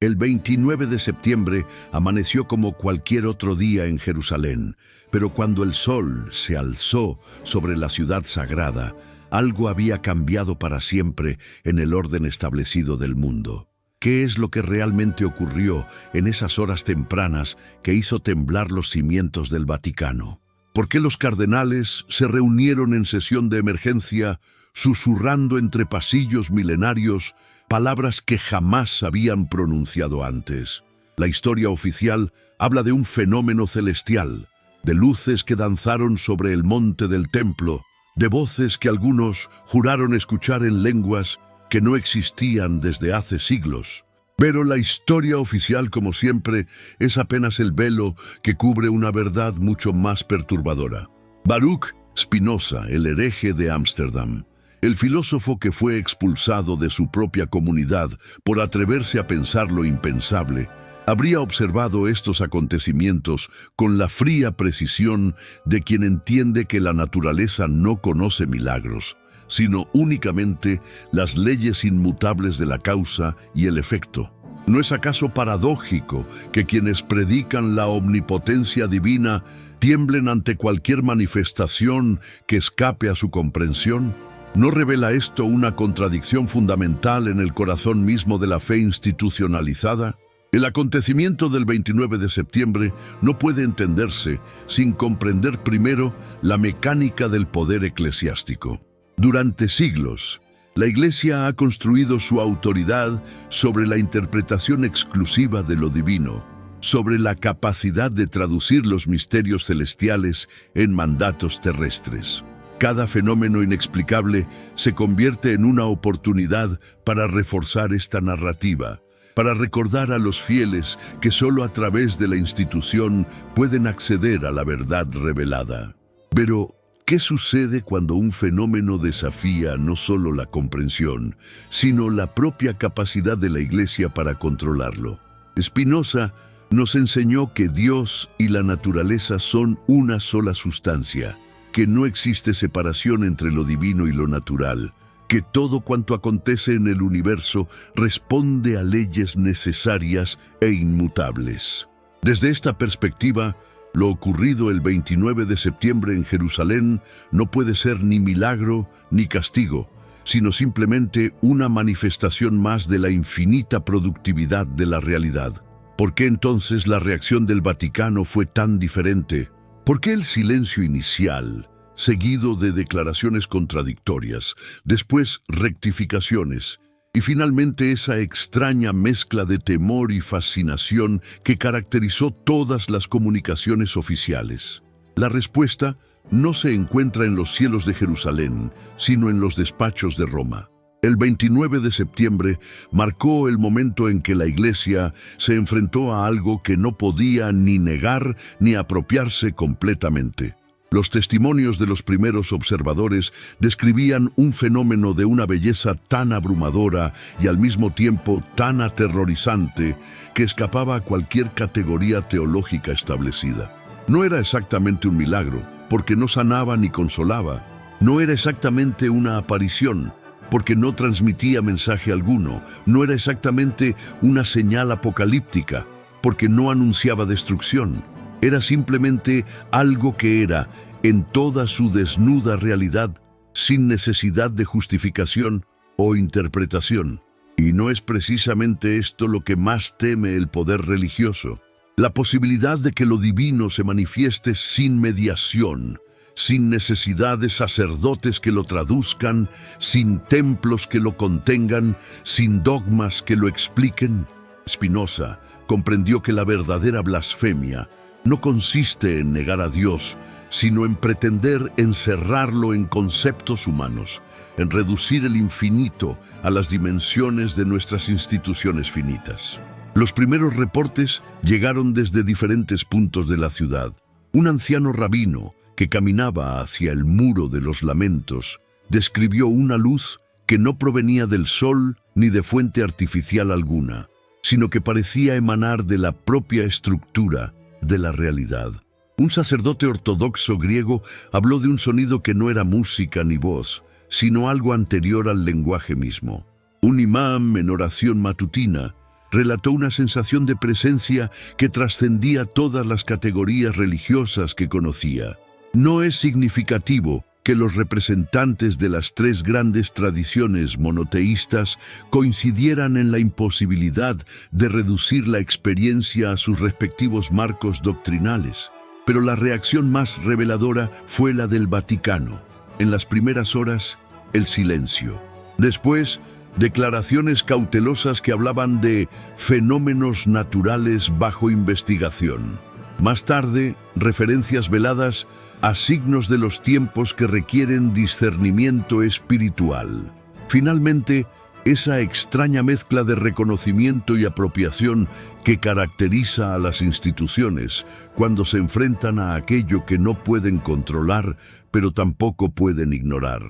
El 29 de septiembre amaneció como cualquier otro día en Jerusalén, pero cuando el sol se alzó sobre la ciudad sagrada, algo había cambiado para siempre en el orden establecido del mundo. ¿Qué es lo que realmente ocurrió en esas horas tempranas que hizo temblar los cimientos del Vaticano? ¿Por qué los cardenales se reunieron en sesión de emergencia, susurrando entre pasillos milenarios palabras que jamás habían pronunciado antes? La historia oficial habla de un fenómeno celestial, de luces que danzaron sobre el monte del templo, de voces que algunos juraron escuchar en lenguas que no existían desde hace siglos. Pero la historia oficial, como siempre, es apenas el velo que cubre una verdad mucho más perturbadora. Baruch Spinoza, el hereje de Ámsterdam, el filósofo que fue expulsado de su propia comunidad por atreverse a pensar lo impensable, habría observado estos acontecimientos con la fría precisión de quien entiende que la naturaleza no conoce milagros, sino únicamente las leyes inmutables de la causa y el efecto. ¿No es acaso paradójico que quienes predican la omnipotencia divina tiemblen ante cualquier manifestación que escape a su comprensión? ¿No revela esto una contradicción fundamental en el corazón mismo de la fe institucionalizada? El acontecimiento del 29 de septiembre no puede entenderse sin comprender primero la mecánica del poder eclesiástico. Durante siglos, la Iglesia ha construido su autoridad sobre la interpretación exclusiva de lo divino, sobre la capacidad de traducir los misterios celestiales en mandatos terrestres. Cada fenómeno inexplicable se convierte en una oportunidad para reforzar esta narrativa, para recordar a los fieles que solo a través de la institución pueden acceder a la verdad revelada. Pero, ¿qué sucede cuando un fenómeno desafía no solo la comprensión, sino la propia capacidad de la Iglesia para controlarlo? Spinoza nos enseñó que Dios y la naturaleza son una sola sustancia, que no existe separación entre lo divino y lo natural, que todo cuanto acontece en el universo responde a leyes necesarias e inmutables. Desde esta perspectiva, lo ocurrido el 29 de septiembre en Jerusalén no puede ser ni milagro ni castigo, sino simplemente una manifestación más de la infinita productividad de la realidad. ¿Por qué entonces la reacción del Vaticano fue tan diferente? ¿Por qué el silencio inicial, seguido de declaraciones contradictorias, después rectificaciones, y finalmente esa extraña mezcla de temor y fascinación que caracterizó todas las comunicaciones oficiales? La respuesta no se encuentra en los cielos de Jerusalén, sino en los despachos de Roma. El 29 de septiembre marcó el momento en que la Iglesia se enfrentó a algo que no podía ni negar ni apropiarse completamente. Los testimonios de los primeros observadores describían un fenómeno de una belleza tan abrumadora y al mismo tiempo tan aterrorizante que escapaba a cualquier categoría teológica establecida. No era exactamente un milagro, porque no sanaba ni consolaba. No era exactamente una aparición, porque no transmitía mensaje alguno. No era exactamente una señal apocalíptica, porque no anunciaba destrucción. Era simplemente algo que era, en toda su desnuda realidad, sin necesidad de justificación o interpretación. Y no es precisamente esto lo que más teme el poder religioso. La posibilidad de que lo divino se manifieste sin mediación, sin necesidad de sacerdotes que lo traduzcan, sin templos que lo contengan, sin dogmas que lo expliquen. Spinoza comprendió que la verdadera blasfemia no consiste en negar a Dios, sino en pretender encerrarlo en conceptos humanos, en reducir el infinito a las dimensiones de nuestras instituciones finitas. Los primeros reportes llegaron desde diferentes puntos de la ciudad. Un anciano rabino que caminaba hacia el muro de los lamentos describió una luz que no provenía del sol ni de fuente artificial alguna, sino que parecía emanar de la propia estructura de la realidad. Un sacerdote ortodoxo griego habló de un sonido que no era música ni voz, sino algo anterior al lenguaje mismo. Un imán en oración matutina relató una sensación de presencia que trascendía todas las categorías religiosas que conocía. No es significativo que los representantes de las tres grandes tradiciones monoteístas coincidieran en la imposibilidad de reducir la experiencia a sus respectivos marcos doctrinales. Pero la reacción más reveladora fue la del Vaticano. En las primeras horas, el silencio. Después, declaraciones cautelosas que hablaban de fenómenos naturales bajo investigación. Más tarde, referencias veladas a signos de los tiempos que requieren discernimiento espiritual. Finalmente, esa extraña mezcla de reconocimiento y apropiación que caracteriza a las instituciones cuando se enfrentan a aquello que no pueden controlar, pero tampoco pueden ignorar.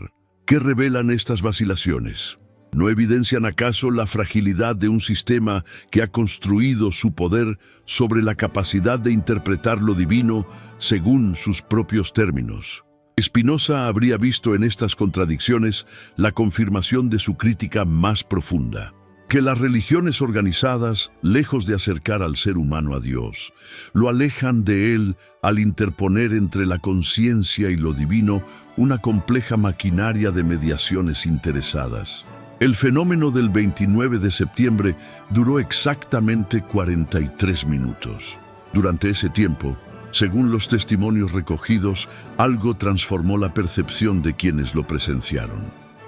¿Qué revelan estas vacilaciones? ¿No evidencian acaso la fragilidad de un sistema que ha construido su poder sobre la capacidad de interpretar lo divino según sus propios términos? Spinoza habría visto en estas contradicciones la confirmación de su crítica más profunda, que las religiones organizadas, lejos de acercar al ser humano a Dios, lo alejan de él al interponer entre la conciencia y lo divino una compleja maquinaria de mediaciones interesadas. El fenómeno del 29 de septiembre duró exactamente 43 minutos. Durante ese tiempo, según los testimonios recogidos, algo transformó la percepción de quienes lo presenciaron.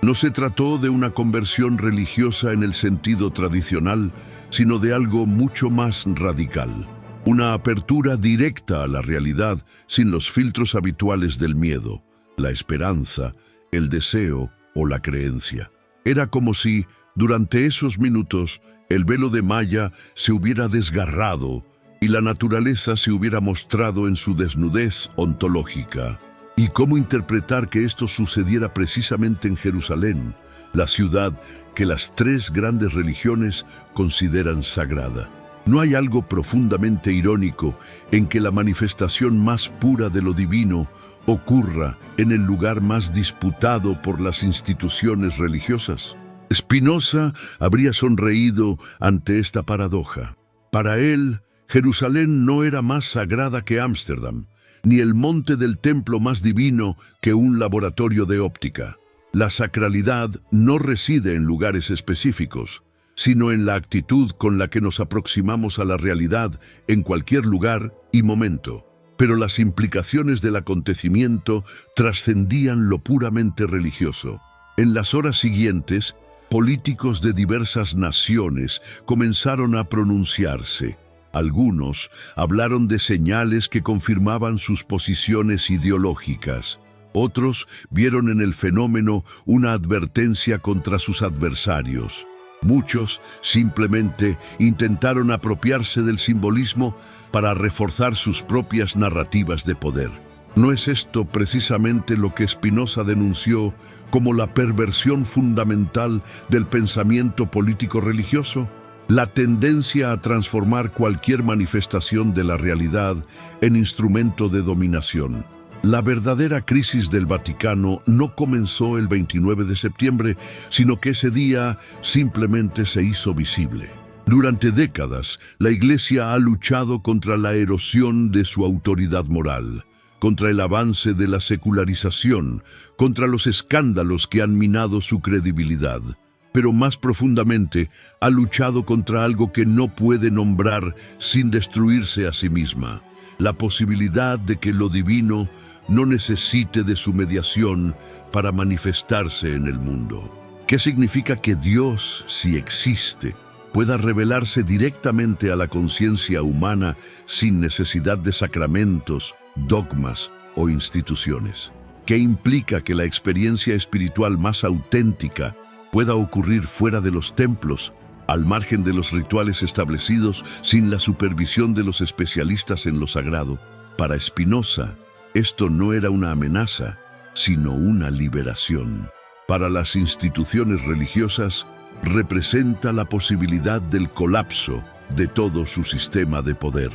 No se trató de una conversión religiosa en el sentido tradicional, sino de algo mucho más radical. Una apertura directa a la realidad sin los filtros habituales del miedo, la esperanza, el deseo o la creencia. Era como si, durante esos minutos, el velo de malla se hubiera desgarrado y la naturaleza se hubiera mostrado en su desnudez ontológica. ¿Y cómo interpretar que esto sucediera precisamente en Jerusalén, la ciudad que las tres grandes religiones consideran sagrada? ¿No hay algo profundamente irónico en que la manifestación más pura de lo divino ocurra en el lugar más disputado por las instituciones religiosas? Spinoza habría sonreído ante esta paradoja. Para él, Jerusalén no era más sagrada que Ámsterdam, ni el monte del templo más divino que un laboratorio de óptica. La sacralidad no reside en lugares específicos, sino en la actitud con la que nos aproximamos a la realidad en cualquier lugar y momento. Pero las implicaciones del acontecimiento trascendían lo puramente religioso. En las horas siguientes, políticos de diversas naciones comenzaron a pronunciarse. Algunos hablaron de señales que confirmaban sus posiciones ideológicas. Otros vieron en el fenómeno una advertencia contra sus adversarios. Muchos simplemente intentaron apropiarse del simbolismo para reforzar sus propias narrativas de poder. ¿No es esto precisamente lo que Spinoza denunció como la perversión fundamental del pensamiento político-religioso? La tendencia a transformar cualquier manifestación de la realidad en instrumento de dominación. La verdadera crisis del Vaticano no comenzó el 29 de septiembre, sino que ese día simplemente se hizo visible. Durante décadas, la Iglesia ha luchado contra la erosión de su autoridad moral, contra el avance de la secularización, contra los escándalos que han minado su credibilidad. Pero más profundamente, ha luchado contra algo que no puede nombrar sin destruirse a sí misma: la posibilidad de que lo divino no necesite de su mediación para manifestarse en el mundo. ¿Qué significa que Dios, si existe, pueda revelarse directamente a la conciencia humana sin necesidad de sacramentos, dogmas o instituciones? ¿Qué implica que la experiencia espiritual más auténtica pueda ocurrir fuera de los templos, al margen de los rituales establecidos, sin la supervisión de los especialistas en lo sagrado? Para Spinoza, esto no era una amenaza, sino una liberación. Para las instituciones religiosas, representa la posibilidad del colapso de todo su sistema de poder.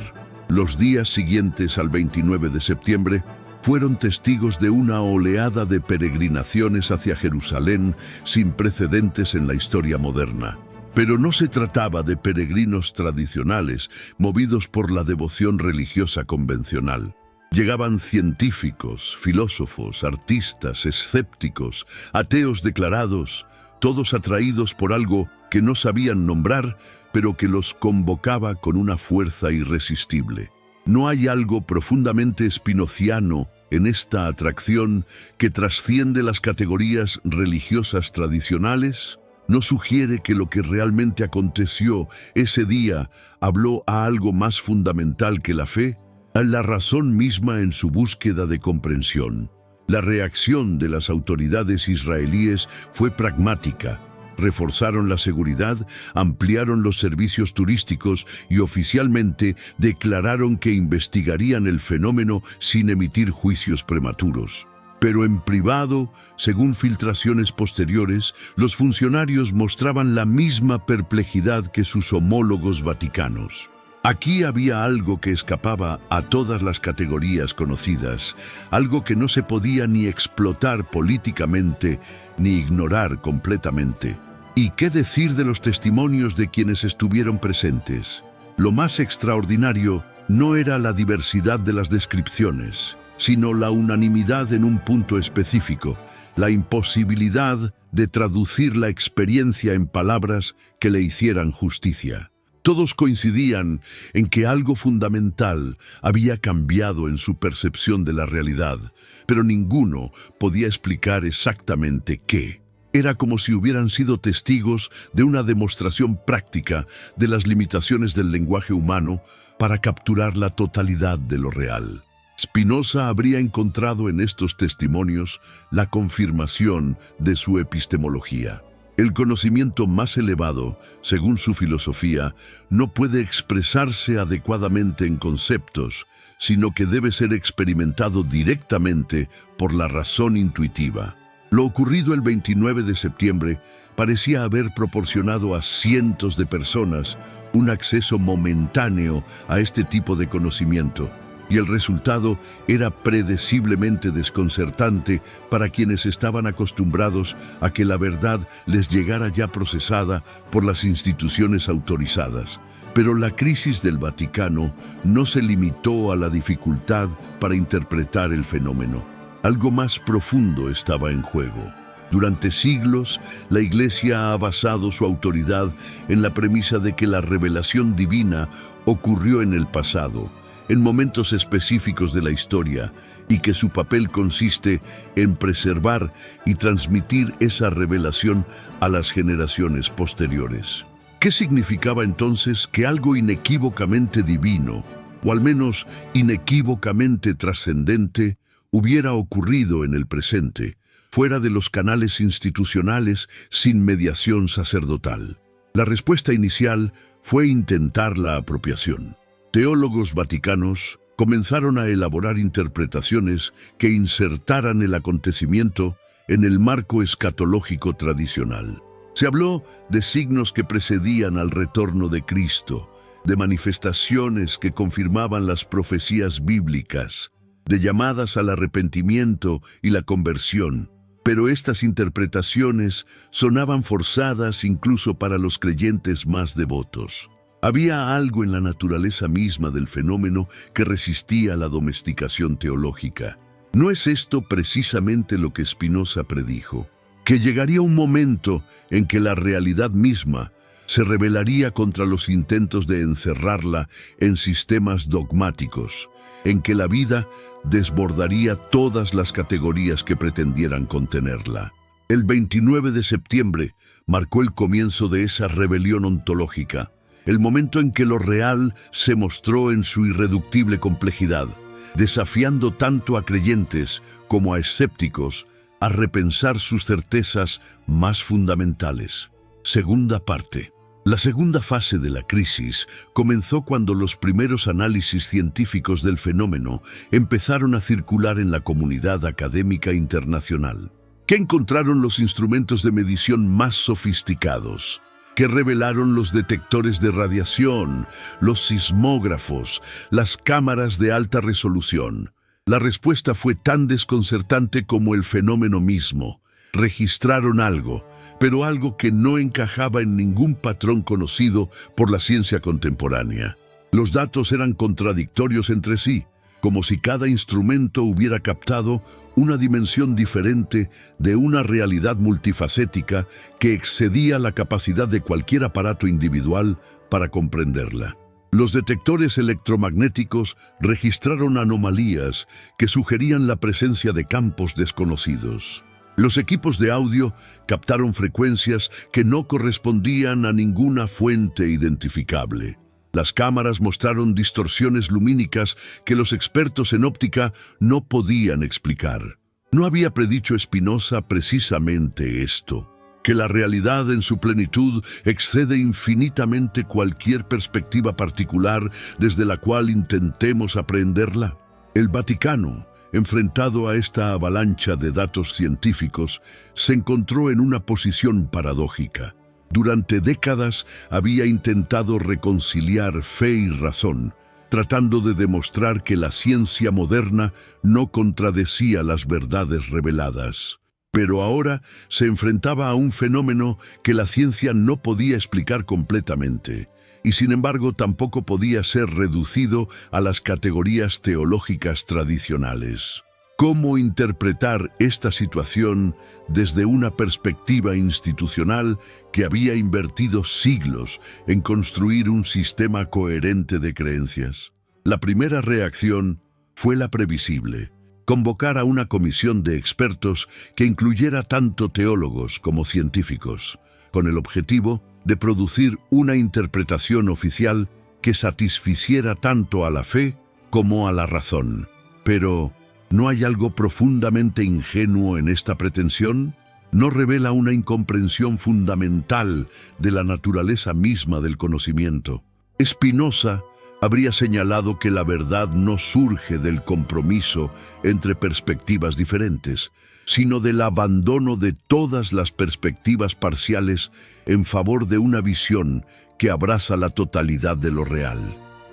Los días siguientes al 29 de septiembre fueron testigos de una oleada de peregrinaciones hacia Jerusalén sin precedentes en la historia moderna. Pero no se trataba de peregrinos tradicionales, movidos por la devoción religiosa convencional. Llegaban científicos, filósofos, artistas, escépticos, ateos declarados, todos atraídos por algo que no sabían nombrar, pero que los convocaba con una fuerza irresistible. No hay algo profundamente spinoziano en esta atracción que trasciende las categorías religiosas tradicionales. ¿No sugiere que lo que realmente aconteció ese día habló a algo más fundamental que la fe? A la razón misma en su búsqueda de comprensión. La reacción de las autoridades israelíes fue pragmática. Reforzaron la seguridad, ampliaron los servicios turísticos y oficialmente declararon que investigarían el fenómeno sin emitir juicios prematuros. Pero en privado, según filtraciones posteriores, los funcionarios mostraban la misma perplejidad que sus homólogos vaticanos. Aquí había algo que escapaba a todas las categorías conocidas, algo que no se podía ni explotar políticamente ni ignorar completamente. ¿Y qué decir de los testimonios de quienes estuvieron presentes? Lo más extraordinario no era la diversidad de las descripciones, sino la unanimidad en un punto específico, la imposibilidad de traducir la experiencia en palabras que le hicieran justicia. Todos coincidían en que algo fundamental había cambiado en su percepción de la realidad, pero ninguno podía explicar exactamente qué. Era como si hubieran sido testigos de una demostración práctica de las limitaciones del lenguaje humano para capturar la totalidad de lo real. Spinoza habría encontrado en estos testimonios la confirmación de su epistemología. El conocimiento más elevado, según su filosofía, no puede expresarse adecuadamente en conceptos, sino que debe ser experimentado directamente por la razón intuitiva. Lo ocurrido el 29 de septiembre parecía haber proporcionado a cientos de personas un acceso momentáneo a este tipo de conocimiento, y el resultado era predeciblemente desconcertante para quienes estaban acostumbrados a que la verdad les llegara ya procesada por las instituciones autorizadas. Pero la crisis del Vaticano no se limitó a la dificultad para interpretar el fenómeno. Algo más profundo estaba en juego. Durante siglos, la Iglesia ha basado su autoridad en la premisa de que la revelación divina ocurrió en el pasado, en momentos específicos de la historia, y que su papel consiste en preservar y transmitir esa revelación a las generaciones posteriores. ¿Qué significaba entonces que algo inequívocamente divino, o al menos inequívocamente trascendente, hubiera ocurrido en el presente, fuera de los canales institucionales, sin mediación sacerdotal? La respuesta inicial fue intentar la apropiación. Teólogos vaticanos comenzaron a elaborar interpretaciones que insertaran el acontecimiento en el marco escatológico tradicional. Se habló de signos que precedían al retorno de Cristo, de manifestaciones que confirmaban las profecías bíblicas, de llamadas al arrepentimiento y la conversión. Pero estas interpretaciones sonaban forzadas incluso para los creyentes más devotos. Había algo en la naturaleza misma del fenómeno que resistía a la domesticación teológica. ¿No es esto precisamente lo que Spinoza predijo? Que llegaría un momento en que la realidad misma se rebelaría contra los intentos de encerrarla en sistemas dogmáticos, en que la vida desbordaría todas las categorías que pretendieran contenerla. El 29 de septiembre marcó el comienzo de esa rebelión ontológica, el momento en que lo real se mostró en su irreductible complejidad, desafiando tanto a creyentes como a escépticos a repensar sus certezas más fundamentales. Segunda parte. La segunda fase de la crisis comenzó cuando los primeros análisis científicos del fenómeno empezaron a circular en la comunidad académica internacional. ¿Qué encontraron los instrumentos de medición más sofisticados? ¿Qué revelaron los detectores de radiación, los sismógrafos, las cámaras de alta resolución? La respuesta fue tan desconcertante como el fenómeno mismo. Registraron algo, pero algo que no encajaba en ningún patrón conocido por la ciencia contemporánea. Los datos eran contradictorios entre sí, como si cada instrumento hubiera captado una dimensión diferente de una realidad multifacética que excedía la capacidad de cualquier aparato individual para comprenderla. Los detectores electromagnéticos registraron anomalías que sugerían la presencia de campos desconocidos. Los equipos de audio captaron frecuencias que no correspondían a ninguna fuente identificable. Las cámaras mostraron distorsiones lumínicas que los expertos en óptica no podían explicar. ¿No había predicho Spinoza precisamente esto? Que la realidad en su plenitud excede infinitamente cualquier perspectiva particular desde la cual intentemos aprenderla. El Vaticano, enfrentado a esta avalancha de datos científicos, se encontró en una posición paradójica. Durante décadas había intentado reconciliar fe y razón, tratando de demostrar que la ciencia moderna no contradecía las verdades reveladas. Pero ahora se enfrentaba a un fenómeno que la ciencia no podía explicar completamente, y sin embargo tampoco podía ser reducido a las categorías teológicas tradicionales. ¿Cómo interpretar esta situación desde una perspectiva institucional que había invertido siglos en construir un sistema coherente de creencias? La primera reacción fue la previsible: convocar a una comisión de expertos que incluyera tanto teólogos como científicos, con el objetivo de producir una interpretación oficial que satisficiera tanto a la fe como a la razón. Pero ¿no hay algo profundamente ingenuo en esta pretensión? ¿No revela una incomprensión fundamental de la naturaleza misma del conocimiento? Spinoza habría señalado que la verdad no surge del compromiso entre perspectivas diferentes, sino del abandono de todas las perspectivas parciales en favor de una visión que abraza la totalidad de lo real.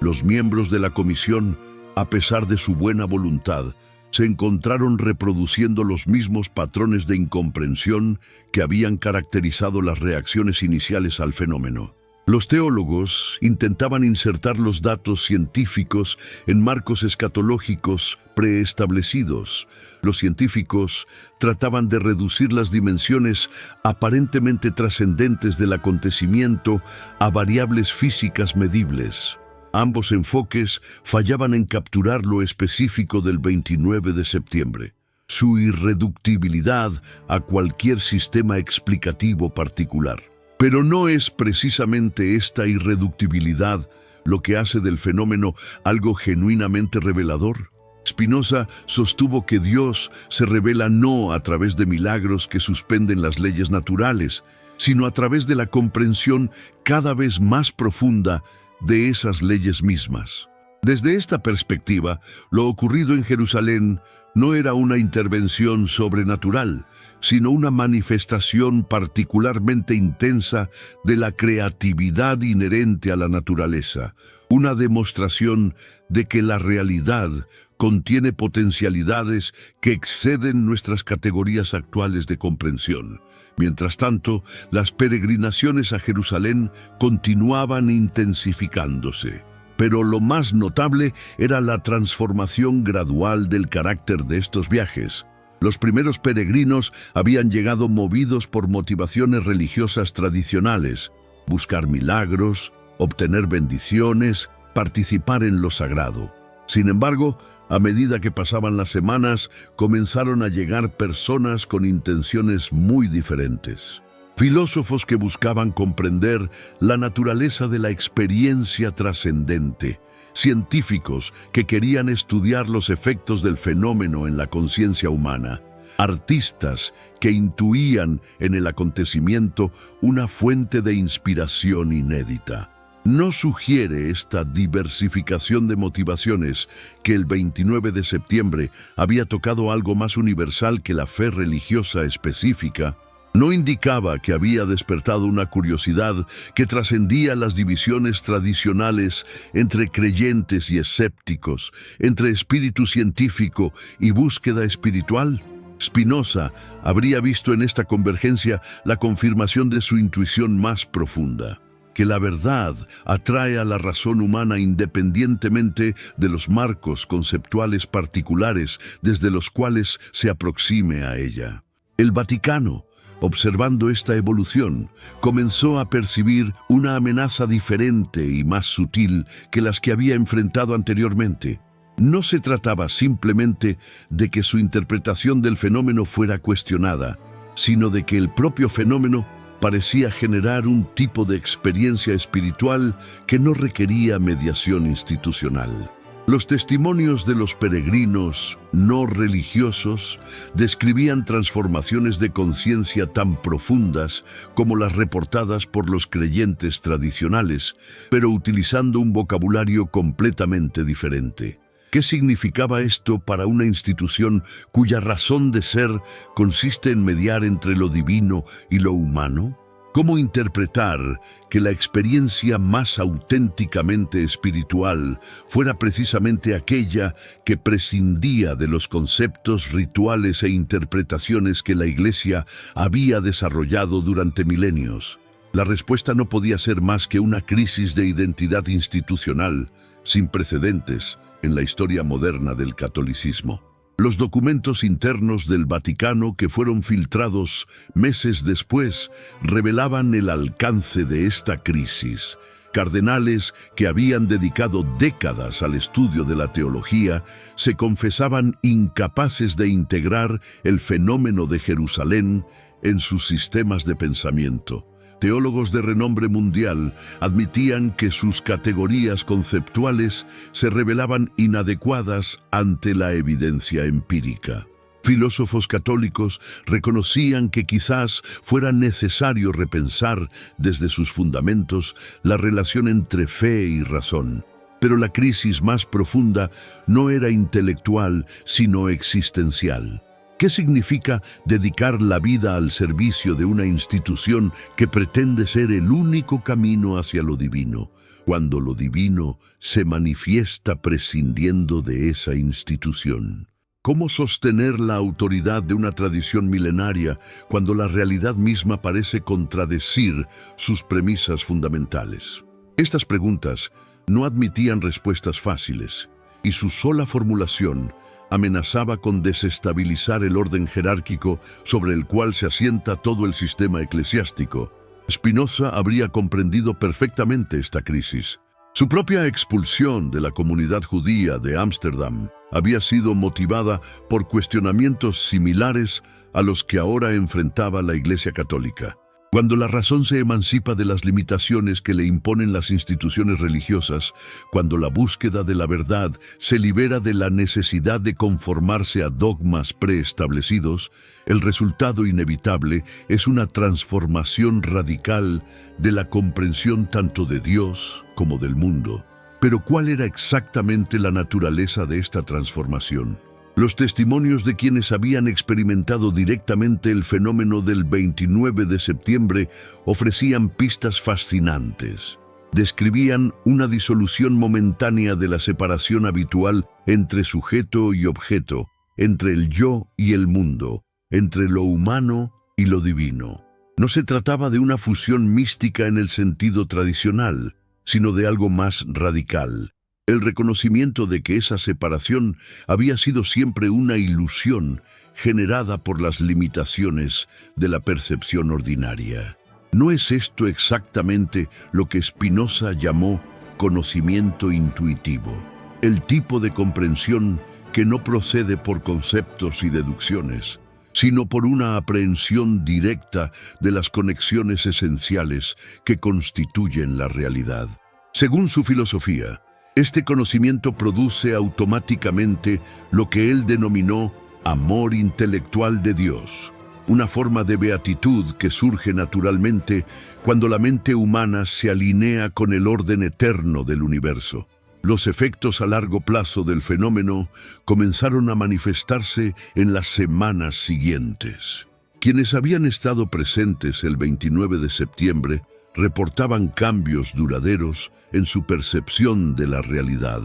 Los miembros de la comisión, a pesar de su buena voluntad, se encontraron reproduciendo los mismos patrones de incomprensión que habían caracterizado las reacciones iniciales al fenómeno. Los teólogos intentaban insertar los datos científicos en marcos escatológicos preestablecidos. Los científicos trataban de reducir las dimensiones aparentemente trascendentes del acontecimiento a variables físicas medibles. Ambos enfoques fallaban en capturar lo específico del 29 de septiembre, su irreductibilidad a cualquier sistema explicativo particular. Pero no es precisamente esta irreductibilidad lo que hace del fenómeno algo genuinamente revelador. Spinoza sostuvo que Dios se revela no a través de milagros que suspenden las leyes naturales, sino a través de la comprensión cada vez más profunda de esas leyes mismas. Desde esta perspectiva, lo ocurrido en Jerusalén no era una intervención sobrenatural, sino una manifestación particularmente intensa de la creatividad inherente a la naturaleza, una demostración de que la realidad contiene potencialidades que exceden nuestras categorías actuales de comprensión. Mientras tanto, las peregrinaciones a Jerusalén continuaban intensificándose. Pero lo más notable era la transformación gradual del carácter de estos viajes. Los primeros peregrinos habían llegado movidos por motivaciones religiosas tradicionales: buscar milagros, obtener bendiciones, participar en lo sagrado. Sin embargo, a medida que pasaban las semanas, comenzaron a llegar personas con intenciones muy diferentes. Filósofos que buscaban comprender la naturaleza de la experiencia trascendente, científicos que querían estudiar los efectos del fenómeno en la conciencia humana, artistas que intuían en el acontecimiento una fuente de inspiración inédita. ¿No sugiere esta diversificación de motivaciones que el 29 de septiembre había tocado algo más universal que la fe religiosa específica? ¿No indicaba que había despertado una curiosidad que trascendía las divisiones tradicionales entre creyentes y escépticos, entre espíritu científico y búsqueda espiritual? Spinoza habría visto en esta convergencia la confirmación de su intuición más profunda, que la verdad atrae a la razón humana independientemente de los marcos conceptuales particulares desde los cuales se aproxime a ella. El Vaticano, observando esta evolución, comenzó a percibir una amenaza diferente y más sutil que las que había enfrentado anteriormente. No se trataba simplemente de que su interpretación del fenómeno fuera cuestionada, sino de que el propio fenómeno parecía generar un tipo de experiencia espiritual que no requería mediación institucional. Los testimonios de los peregrinos no religiosos describían transformaciones de conciencia tan profundas como las reportadas por los creyentes tradicionales, pero utilizando un vocabulario completamente diferente. ¿Qué significaba esto para una institución cuya razón de ser consiste en mediar entre lo divino y lo humano? ¿Cómo interpretar que la experiencia más auténticamente espiritual fuera precisamente aquella que prescindía de los conceptos, rituales e interpretaciones que la Iglesia había desarrollado durante milenios? La respuesta no podía ser más que una crisis de identidad institucional sin precedentes en la historia moderna del catolicismo. Los documentos internos del Vaticano que fueron filtrados meses después revelaban el alcance de esta crisis. Cardenales que habían dedicado décadas al estudio de la teología se confesaban incapaces de integrar el fenómeno de Jerusalén en sus sistemas de pensamiento. Teólogos de renombre mundial admitían que sus categorías conceptuales se revelaban inadecuadas ante la evidencia empírica. Filósofos católicos reconocían que quizás fuera necesario repensar desde sus fundamentos la relación entre fe y razón. Pero la crisis más profunda no era intelectual, sino existencial. ¿Qué significa dedicar la vida al servicio de una institución que pretende ser el único camino hacia lo divino, cuando lo divino se manifiesta prescindiendo de esa institución? ¿Cómo sostener la autoridad de una tradición milenaria cuando la realidad misma parece contradecir sus premisas fundamentales? Estas preguntas no admitían respuestas fáciles, y su sola formulación amenazaba con desestabilizar el orden jerárquico sobre el cual se asienta todo el sistema eclesiástico. Spinoza habría comprendido perfectamente esta crisis. Su propia expulsión de la comunidad judía de Ámsterdam había sido motivada por cuestionamientos similares a los que ahora enfrentaba la Iglesia Católica. Cuando la razón se emancipa de las limitaciones que le imponen las instituciones religiosas, cuando la búsqueda de la verdad se libera de la necesidad de conformarse a dogmas preestablecidos, el resultado inevitable es una transformación radical de la comprensión tanto de Dios como del mundo. Pero ¿cuál era exactamente la naturaleza de esta transformación? Los testimonios de quienes habían experimentado directamente el fenómeno del 29 de septiembre ofrecían pistas fascinantes. Describían una disolución momentánea de la separación habitual entre sujeto y objeto, entre el yo y el mundo, entre lo humano y lo divino. No se trataba de una fusión mística en el sentido tradicional, sino de algo más radical. El reconocimiento de que esa separación había sido siempre una ilusión generada por las limitaciones de la percepción ordinaria. ¿No es esto exactamente lo que Spinoza llamó conocimiento intuitivo? El tipo de comprensión que no procede por conceptos y deducciones, sino por una aprehensión directa de las conexiones esenciales que constituyen la realidad. Según su filosofía, este conocimiento produce automáticamente lo que él denominó amor intelectual de Dios, una forma de beatitud que surge naturalmente cuando la mente humana se alinea con el orden eterno del universo. Los efectos a largo plazo del fenómeno comenzaron a manifestarse en las semanas siguientes. Quienes habían estado presentes el 29 de septiembre reportaban cambios duraderos en su percepción de la realidad.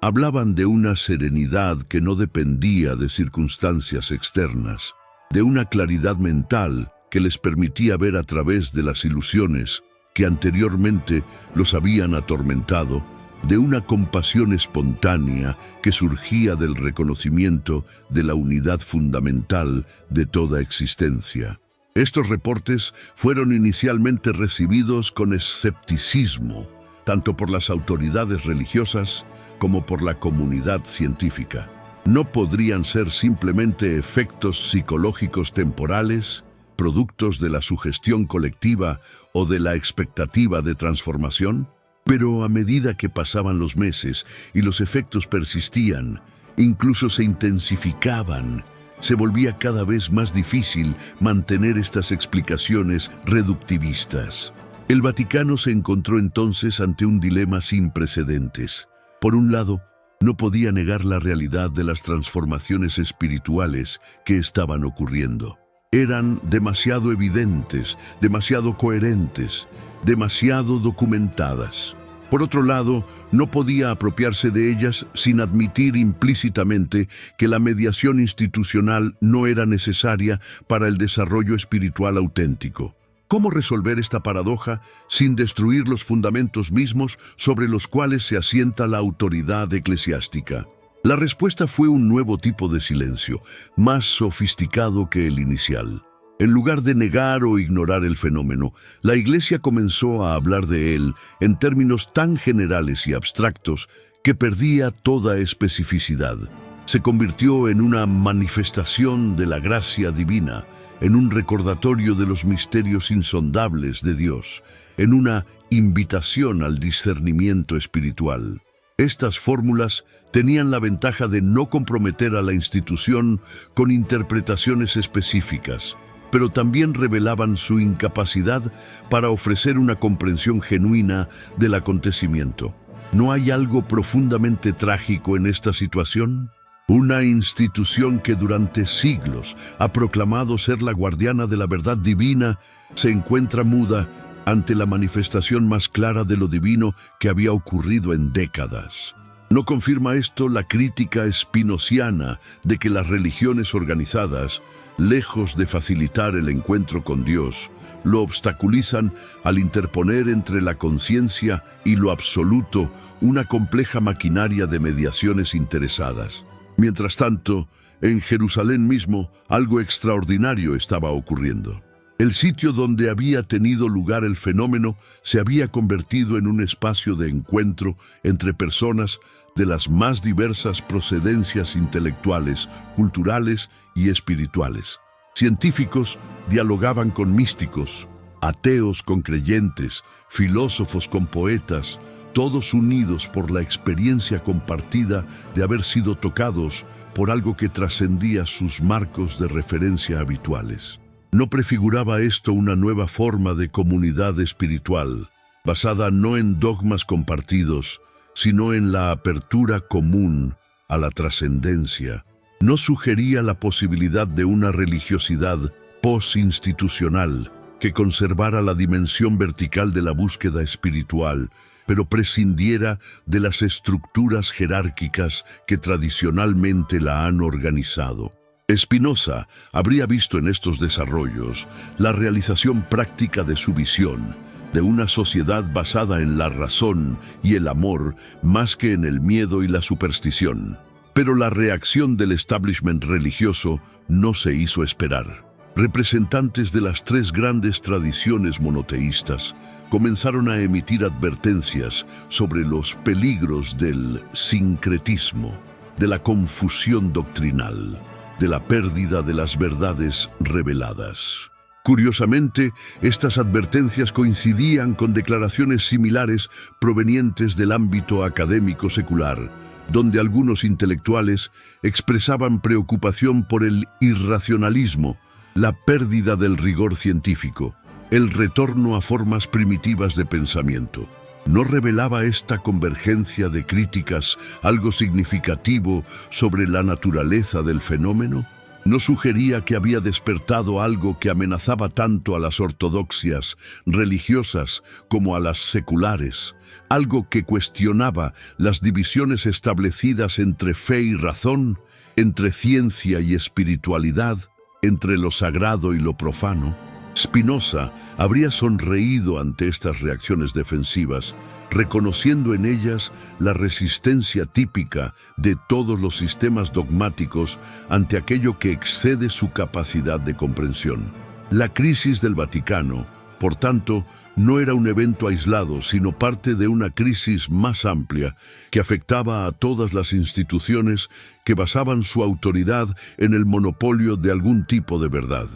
Hablaban de una serenidad que no dependía de circunstancias externas, de una claridad mental que les permitía ver a través de las ilusiones que anteriormente los habían atormentado, de una compasión espontánea que surgía del reconocimiento de la unidad fundamental de toda existencia. Estos reportes fueron inicialmente recibidos con escepticismo, tanto por las autoridades religiosas como por la comunidad científica. No podrían ser simplemente efectos psicológicos temporales, productos de la sugestión colectiva o de la expectativa de transformación. Pero a medida que pasaban los meses y los efectos persistían, incluso se intensificaban, se volvía cada vez más difícil mantener estas explicaciones reductivistas. El Vaticano se encontró entonces ante un dilema sin precedentes. Por un lado, no podía negar la realidad de las transformaciones espirituales que estaban ocurriendo. Eran demasiado evidentes, demasiado coherentes, demasiado documentadas. Por otro lado, no podía apropiarse de ellas sin admitir implícitamente que la mediación institucional no era necesaria para el desarrollo espiritual auténtico. ¿Cómo resolver esta paradoja sin destruir los fundamentos mismos sobre los cuales se asienta la autoridad eclesiástica? La respuesta fue un nuevo tipo de silencio, más sofisticado que el inicial. En lugar de negar o ignorar el fenómeno, la Iglesia comenzó a hablar de él en términos tan generales y abstractos que perdía toda especificidad. Se convirtió en una manifestación de la gracia divina, en un recordatorio de los misterios insondables de Dios, en una invitación al discernimiento espiritual. Estas fórmulas tenían la ventaja de no comprometer a la institución con interpretaciones específicas, pero también revelaban su incapacidad para ofrecer una comprensión genuina del acontecimiento. ¿No hay algo profundamente trágico en esta situación? Una institución que durante siglos ha proclamado ser la guardiana de la verdad divina se encuentra muda ante la manifestación más clara de lo divino que había ocurrido en décadas. ¿No confirma esto la crítica spinociana de que las religiones organizadas, lejos de facilitar el encuentro con Dios, lo obstaculizan al interponer entre la conciencia y lo absoluto una compleja maquinaria de mediaciones interesadas? Mientras tanto, en Jerusalén mismo, algo extraordinario estaba ocurriendo. El sitio donde había tenido lugar el fenómeno se había convertido en un espacio de encuentro entre personas de las más diversas procedencias intelectuales, culturales y espirituales. Científicos dialogaban con místicos, ateos con creyentes, filósofos con poetas, todos unidos por la experiencia compartida de haber sido tocados por algo que trascendía sus marcos de referencia habituales. ¿No prefiguraba esto una nueva forma de comunidad espiritual, basada no en dogmas compartidos, sino en la apertura común a la trascendencia? ¿No sugería la posibilidad de una religiosidad post-institucional que conservara la dimensión vertical de la búsqueda espiritual, pero prescindiera de las estructuras jerárquicas que tradicionalmente la han organizado? Spinoza habría visto en estos desarrollos la realización práctica de su visión, de una sociedad basada en la razón y el amor más que en el miedo y la superstición. Pero la reacción del establishment religioso no se hizo esperar. Representantes de las tres grandes tradiciones monoteístas comenzaron a emitir advertencias sobre los peligros del sincretismo, de la confusión doctrinal, de la pérdida de las verdades reveladas. Curiosamente, estas advertencias coincidían con declaraciones similares provenientes del ámbito académico secular, donde algunos intelectuales expresaban preocupación por el irracionalismo, la pérdida del rigor científico, el retorno a formas primitivas de pensamiento. ¿No revelaba esta convergencia de críticas algo significativo sobre la naturaleza del fenómeno? No sugería que había despertado algo que amenazaba tanto a las ortodoxias religiosas como a las seculares, algo que cuestionaba las divisiones establecidas entre fe y razón, entre ciencia y espiritualidad, entre lo sagrado y lo profano. Spinoza habría sonreído ante estas reacciones defensivas, reconociendo en ellas la resistencia típica de todos los sistemas dogmáticos ante aquello que excede su capacidad de comprensión. La crisis del Vaticano, por tanto, no era un evento aislado, sino parte de una crisis más amplia que afectaba a todas las instituciones que basaban su autoridad en el monopolio de algún tipo de verdad.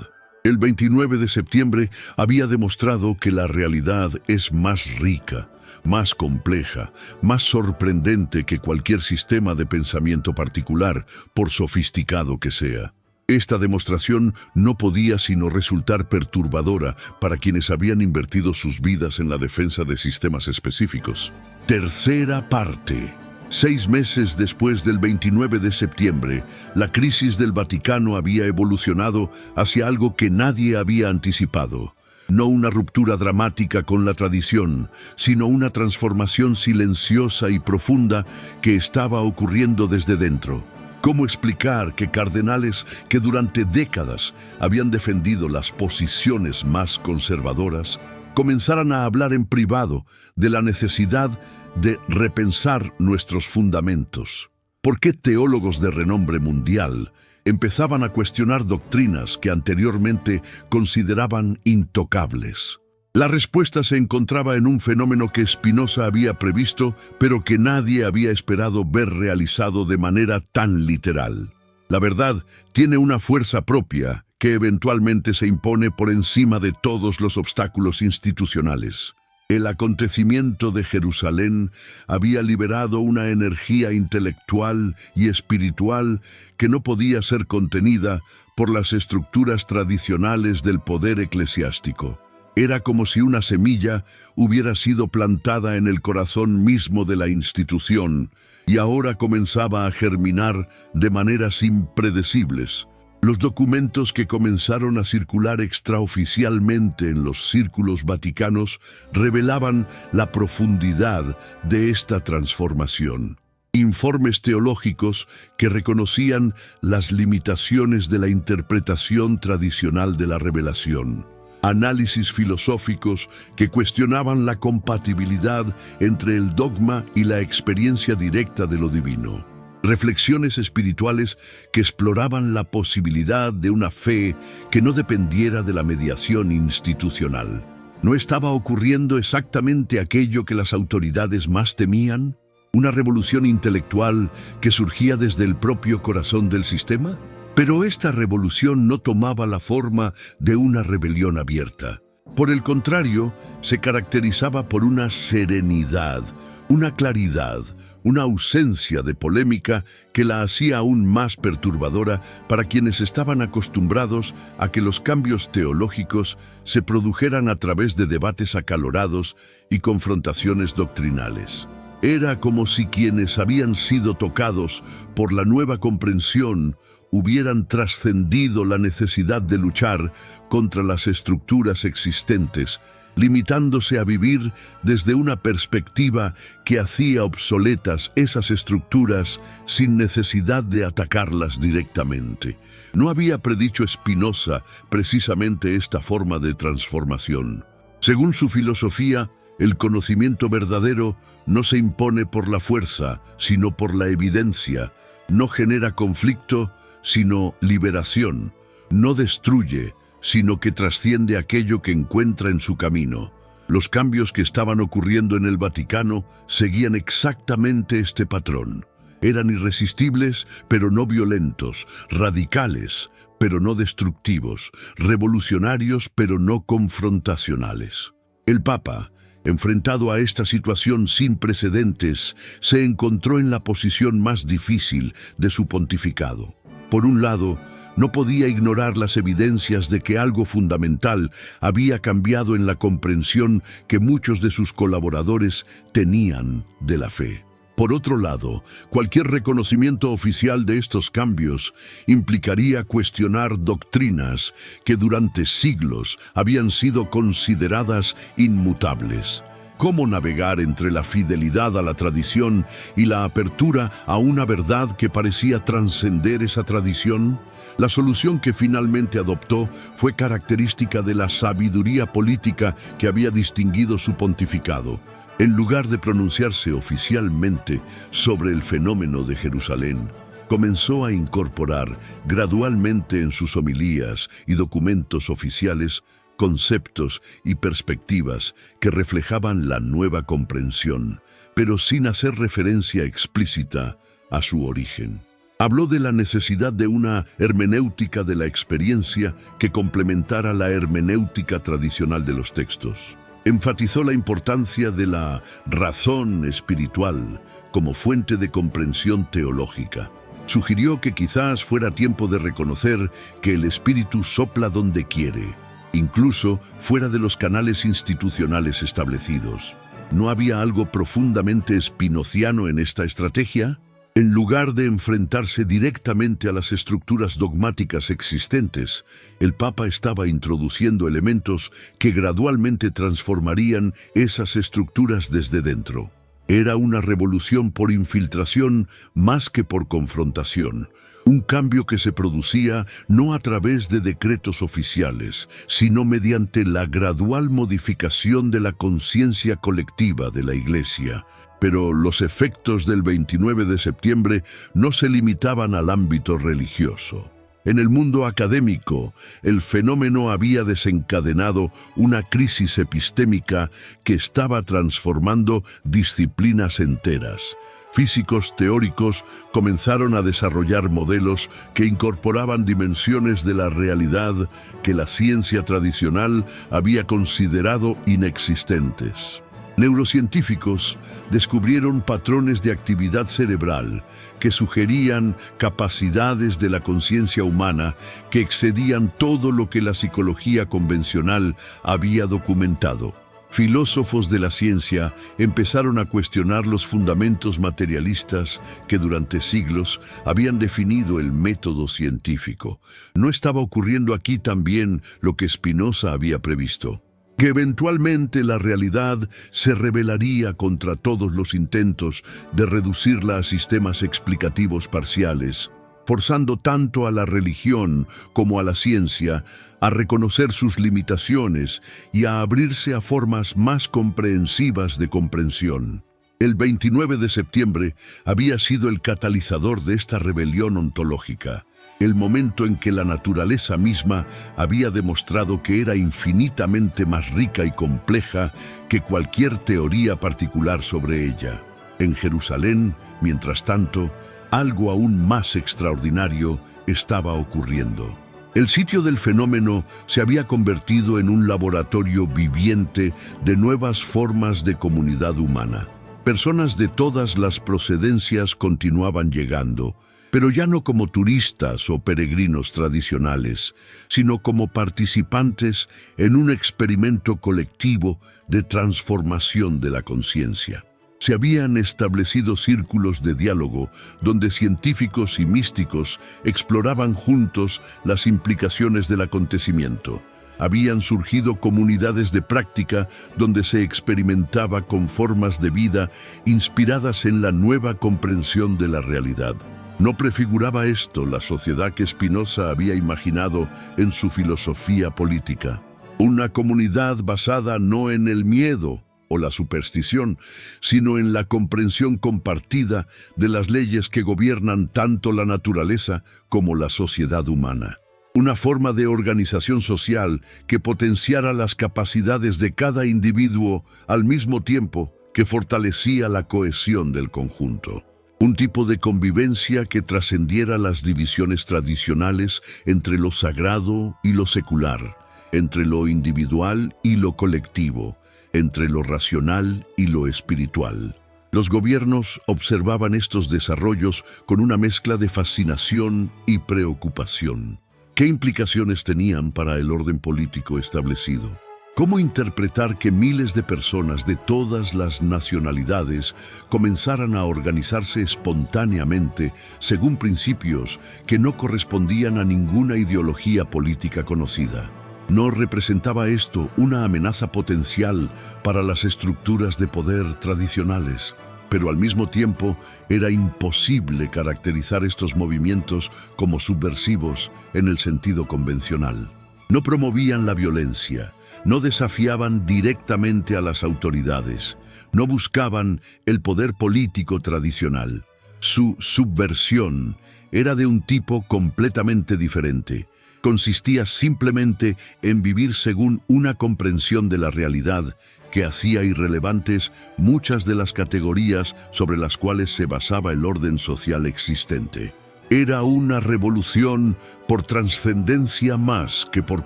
El 29 de septiembre había demostrado que la realidad es más rica, más compleja, más sorprendente que cualquier sistema de pensamiento particular, por sofisticado que sea. Esta demostración no podía sino resultar perturbadora para quienes habían invertido sus vidas en la defensa de sistemas específicos. Tercera parte. 6 meses después del 29 de septiembre, la crisis del Vaticano había evolucionado hacia algo que nadie había anticipado. No una ruptura dramática con la tradición, sino una transformación silenciosa y profunda que estaba ocurriendo desde dentro. ¿Cómo explicar que cardenales que durante décadas habían defendido las posiciones más conservadoras comenzaran a hablar en privado de la necesidad de repensar nuestros fundamentos? ¿Por qué teólogos de renombre mundial empezaban a cuestionar doctrinas que anteriormente consideraban intocables? La respuesta se encontraba en un fenómeno que Spinoza había previsto, pero que nadie había esperado ver realizado de manera tan literal. La verdad tiene una fuerza propia que eventualmente se impone por encima de todos los obstáculos institucionales. El acontecimiento de Jerusalén había liberado una energía intelectual y espiritual que no podía ser contenida por las estructuras tradicionales del poder eclesiástico. Era como si una semilla hubiera sido plantada en el corazón mismo de la institución y ahora comenzaba a germinar de maneras impredecibles. Los documentos que comenzaron a circular extraoficialmente en los círculos vaticanos revelaban la profundidad de esta transformación. Informes teológicos que reconocían las limitaciones de la interpretación tradicional de la revelación. Análisis filosóficos que cuestionaban la compatibilidad entre el dogma y la experiencia directa de lo divino. Reflexiones espirituales que exploraban la posibilidad de una fe que no dependiera de la mediación institucional. ¿No estaba ocurriendo exactamente aquello que las autoridades más temían? ¿Una revolución intelectual que surgía desde el propio corazón del sistema? Pero esta revolución no tomaba la forma de una rebelión abierta. Por el contrario, se caracterizaba por una serenidad, una claridad, una ausencia de polémica que la hacía aún más perturbadora para quienes estaban acostumbrados a que los cambios teológicos se produjeran a través de debates acalorados y confrontaciones doctrinales. Era como si quienes habían sido tocados por la nueva comprensión hubieran trascendido la necesidad de luchar contra las estructuras existentes, limitándose a vivir desde una perspectiva que hacía obsoletas esas estructuras sin necesidad de atacarlas directamente. ¿No había predicho Spinoza precisamente esta forma de transformación? Según su filosofía, el conocimiento verdadero no se impone por la fuerza, sino por la evidencia, no genera conflicto, sino liberación, no destruye, sino que trasciende aquello que encuentra en su camino. Los cambios que estaban ocurriendo en el Vaticano seguían exactamente este patrón. Eran irresistibles, pero no violentos, radicales, pero no destructivos, revolucionarios, pero no confrontacionales. El Papa, enfrentado a esta situación sin precedentes, se encontró en la posición más difícil de su pontificado. Por un lado, no podía ignorar las evidencias de que algo fundamental había cambiado en la comprensión que muchos de sus colaboradores tenían de la fe. Por otro lado, cualquier reconocimiento oficial de estos cambios implicaría cuestionar doctrinas que durante siglos habían sido consideradas inmutables. ¿Cómo navegar entre la fidelidad a la tradición y la apertura a una verdad que parecía trascender esa tradición? La solución que finalmente adoptó fue característica de la sabiduría política que había distinguido su pontificado. En lugar de pronunciarse oficialmente sobre el fenómeno de Jerusalén, comenzó a incorporar gradualmente en sus homilías y documentos oficiales conceptos y perspectivas que reflejaban la nueva comprensión, pero sin hacer referencia explícita a su origen. Habló de la necesidad de una hermenéutica de la experiencia que complementara la hermenéutica tradicional de los textos. Enfatizó la importancia de la razón espiritual como fuente de comprensión teológica. Sugirió que quizás fuera tiempo de reconocer que el Espíritu sopla donde quiere, incluso fuera de los canales institucionales establecidos. ¿No había algo profundamente espinociano en esta estrategia? En lugar de enfrentarse directamente a las estructuras dogmáticas existentes, el Papa estaba introduciendo elementos que gradualmente transformarían esas estructuras desde dentro. Era una revolución por infiltración más que por confrontación. Un cambio que se producía no a través de decretos oficiales, sino mediante la gradual modificación de la conciencia colectiva de la Iglesia. Pero los efectos del 29 de septiembre no se limitaban al ámbito religioso. En el mundo académico, el fenómeno había desencadenado una crisis epistémica que estaba transformando disciplinas enteras. Físicos teóricos comenzaron a desarrollar modelos que incorporaban dimensiones de la realidad que la ciencia tradicional había considerado inexistentes. Neurocientíficos descubrieron patrones de actividad cerebral que sugerían capacidades de la conciencia humana que excedían todo lo que la psicología convencional había documentado. Filósofos de la ciencia empezaron a cuestionar los fundamentos materialistas que durante siglos habían definido el método científico. ¿No estaba ocurriendo aquí también lo que Spinoza había previsto? Que eventualmente la realidad se rebelaría contra todos los intentos de reducirla a sistemas explicativos parciales, forzando tanto a la religión como a la ciencia a reconocer sus limitaciones y a abrirse a formas más comprensivas de comprensión. El 29 de septiembre había sido el catalizador de esta rebelión ontológica, el momento en que la naturaleza misma había demostrado que era infinitamente más rica y compleja que cualquier teoría particular sobre ella. En Jerusalén, mientras tanto, algo aún más extraordinario estaba ocurriendo. El sitio del fenómeno se había convertido en un laboratorio viviente de nuevas formas de comunidad humana. Personas de todas las procedencias continuaban llegando, pero ya no como turistas o peregrinos tradicionales, sino como participantes en un experimento colectivo de transformación de la conciencia. Se habían establecido círculos de diálogo donde científicos y místicos exploraban juntos las implicaciones del acontecimiento. Habían surgido comunidades de práctica donde se experimentaba con formas de vida inspiradas en la nueva comprensión de la realidad. ¿No prefiguraba esto la sociedad que Spinoza había imaginado en su filosofía política? Una comunidad basada no en el miedo o la superstición, sino en la comprensión compartida de las leyes que gobiernan tanto la naturaleza como la sociedad humana. Una forma de organización social que potenciara las capacidades de cada individuo al mismo tiempo que fortalecía la cohesión del conjunto. Un tipo de convivencia que trascendiera las divisiones tradicionales entre lo sagrado y lo secular, entre lo individual y lo colectivo, entre lo racional y lo espiritual. Los gobiernos observaban estos desarrollos con una mezcla de fascinación y preocupación. ¿Qué implicaciones tenían para el orden político establecido? ¿Cómo interpretar que miles de personas de todas las nacionalidades comenzaran a organizarse espontáneamente según principios que no correspondían a ninguna ideología política conocida? ¿No representaba esto una amenaza potencial para las estructuras de poder tradicionales? Pero al mismo tiempo era imposible caracterizar estos movimientos como subversivos en el sentido convencional. No promovían la violencia, no desafiaban directamente a las autoridades, no buscaban el poder político tradicional. Su subversión era de un tipo completamente diferente. Consistía simplemente en vivir según una comprensión de la realidad que hacía irrelevantes muchas de las categorías sobre las cuales se basaba el orden social existente. Era una revolución por trascendencia más que por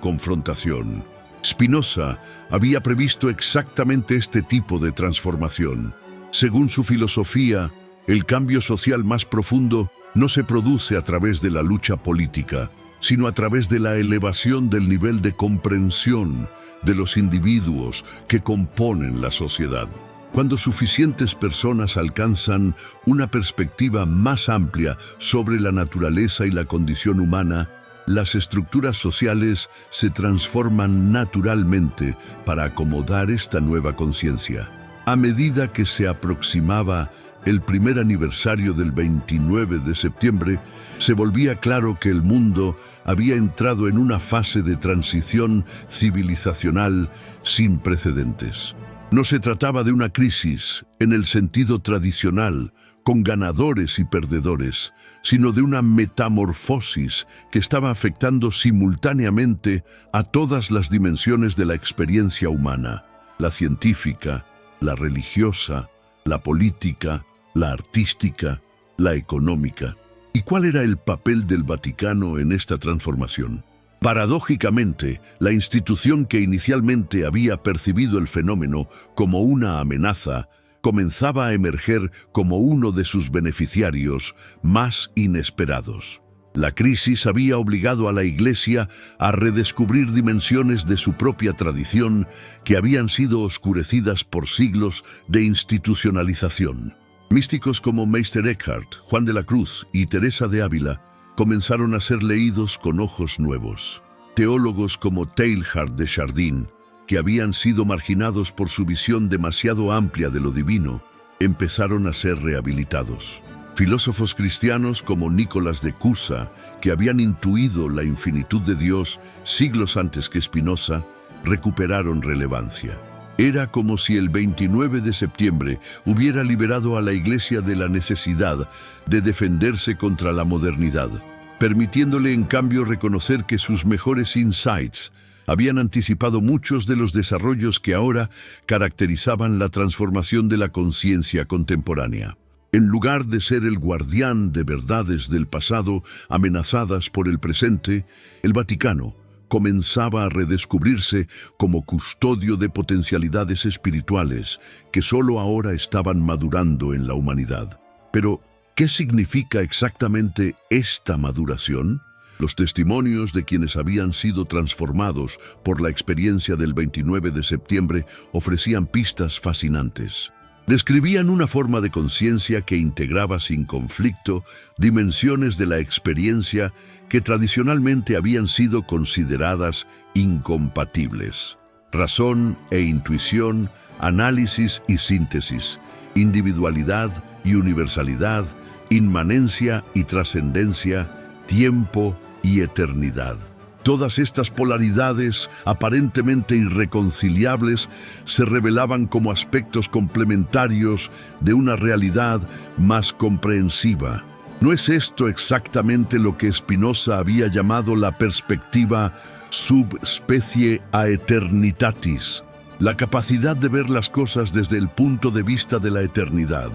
confrontación. Spinoza había previsto exactamente este tipo de transformación. Según su filosofía, el cambio social más profundo no se produce a través de la lucha política, sino a través de la elevación del nivel de comprensión de los individuos que componen la sociedad. Cuando suficientes personas alcanzan una perspectiva más amplia sobre la naturaleza y la condición humana, las estructuras sociales se transforman naturalmente para acomodar esta nueva conciencia. A medida que se aproximaba el primer aniversario del 29 de septiembre, se volvía claro que el mundo había entrado en una fase de transición civilizacional sin precedentes. No se trataba de una crisis en el sentido tradicional, con ganadores y perdedores, sino de una metamorfosis que estaba afectando simultáneamente a todas las dimensiones de la experiencia humana: la científica, la religiosa, la política, la artística, la económica. ¿Y cuál era el papel del Vaticano en esta transformación? Paradójicamente, la institución que inicialmente había percibido el fenómeno como una amenaza, comenzaba a emerger como uno de sus beneficiarios más inesperados. La crisis había obligado a la Iglesia a redescubrir dimensiones de su propia tradición que habían sido oscurecidas por siglos de institucionalización. Místicos como Meister Eckhart, Juan de la Cruz y Teresa de Ávila comenzaron a ser leídos con ojos nuevos. Teólogos como Teilhard de Chardin, que habían sido marginados por su visión demasiado amplia de lo divino, empezaron a ser rehabilitados. Filósofos cristianos como Nicolás de Cusa, que habían intuido la infinitud de Dios siglos antes que Spinoza, recuperaron relevancia. Era como si el 29 de septiembre hubiera liberado a la Iglesia de la necesidad de defenderse contra la modernidad, permitiéndole en cambio reconocer que sus mejores insights habían anticipado muchos de los desarrollos que ahora caracterizaban la transformación de la conciencia contemporánea. En lugar de ser el guardián de verdades del pasado amenazadas por el presente, el Vaticano comenzaba a redescubrirse como custodio de potencialidades espirituales que solo ahora estaban madurando en la humanidad. Pero, ¿qué significa exactamente esta maduración? Los testimonios de quienes habían sido transformados por la experiencia del 29 de septiembre ofrecían pistas fascinantes. Describían una forma de conciencia que integraba sin conflicto dimensiones de la experiencia que tradicionalmente habían sido consideradas incompatibles: razón e intuición, análisis y síntesis, individualidad y universalidad, inmanencia y trascendencia, tiempo y eternidad. Todas estas polaridades, aparentemente irreconciliables, se revelaban como aspectos complementarios de una realidad más comprensiva. ¿No es esto exactamente lo que Spinoza había llamado la perspectiva subspecie aeternitatis? La capacidad de ver las cosas desde el punto de vista de la eternidad,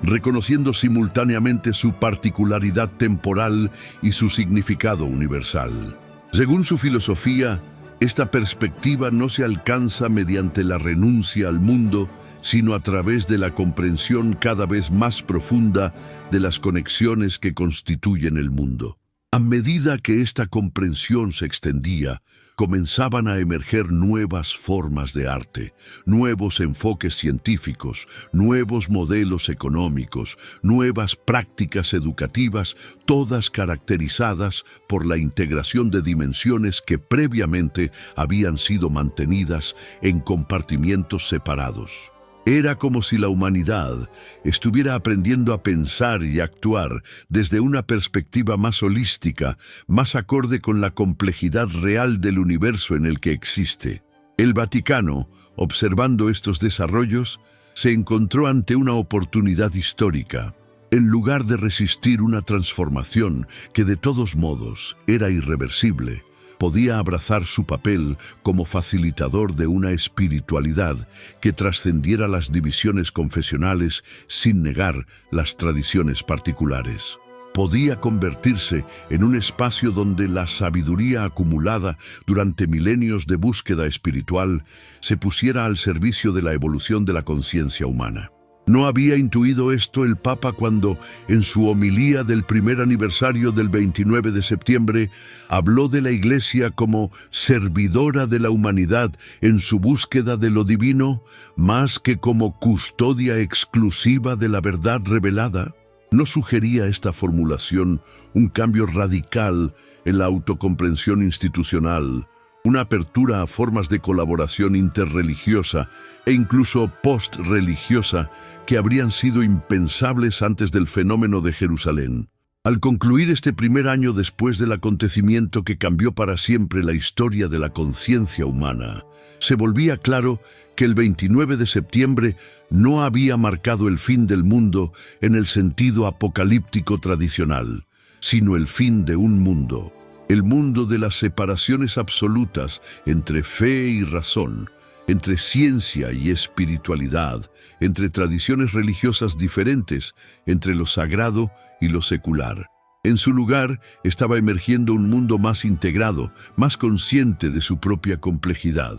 reconociendo simultáneamente su particularidad temporal y su significado universal. Según su filosofía, esta perspectiva no se alcanza mediante la renuncia al mundo, sino a través de la comprensión cada vez más profunda de las conexiones que constituyen el mundo. A medida que esta comprensión se extendía, comenzaban a emerger nuevas formas de arte, nuevos enfoques científicos, nuevos modelos económicos, nuevas prácticas educativas, todas caracterizadas por la integración de dimensiones que previamente habían sido mantenidas en compartimientos separados. Era como si la humanidad estuviera aprendiendo a pensar y actuar desde una perspectiva más holística, más acorde con la complejidad real del universo en el que existe. El Vaticano, observando estos desarrollos, se encontró ante una oportunidad histórica. En lugar de resistir una transformación que de todos modos era irreversible, podía abrazar su papel como facilitador de una espiritualidad que trascendiera las divisiones confesionales sin negar las tradiciones particulares. Podía convertirse en un espacio donde la sabiduría acumulada durante milenios de búsqueda espiritual se pusiera al servicio de la evolución de la conciencia humana. ¿No había intuido esto el Papa cuando, en su homilía del primer aniversario del 29 de septiembre, habló de la Iglesia como servidora de la humanidad en su búsqueda de lo divino, más que como custodia exclusiva de la verdad revelada? ¿No sugería esta formulación un cambio radical en la autocomprensión institucional, una apertura a formas de colaboración interreligiosa e incluso post-religiosa que habrían sido impensables antes del fenómeno de Jerusalén? Al concluir este primer año después del acontecimiento que cambió para siempre la historia de la conciencia humana, se volvía claro que el 29 de septiembre no había marcado el fin del mundo en el sentido apocalíptico tradicional, sino el fin de un mundo. El mundo de las separaciones absolutas entre fe y razón, entre ciencia y espiritualidad, entre tradiciones religiosas diferentes, entre lo sagrado y lo secular. En su lugar estaba emergiendo un mundo más integrado, más consciente de su propia complejidad,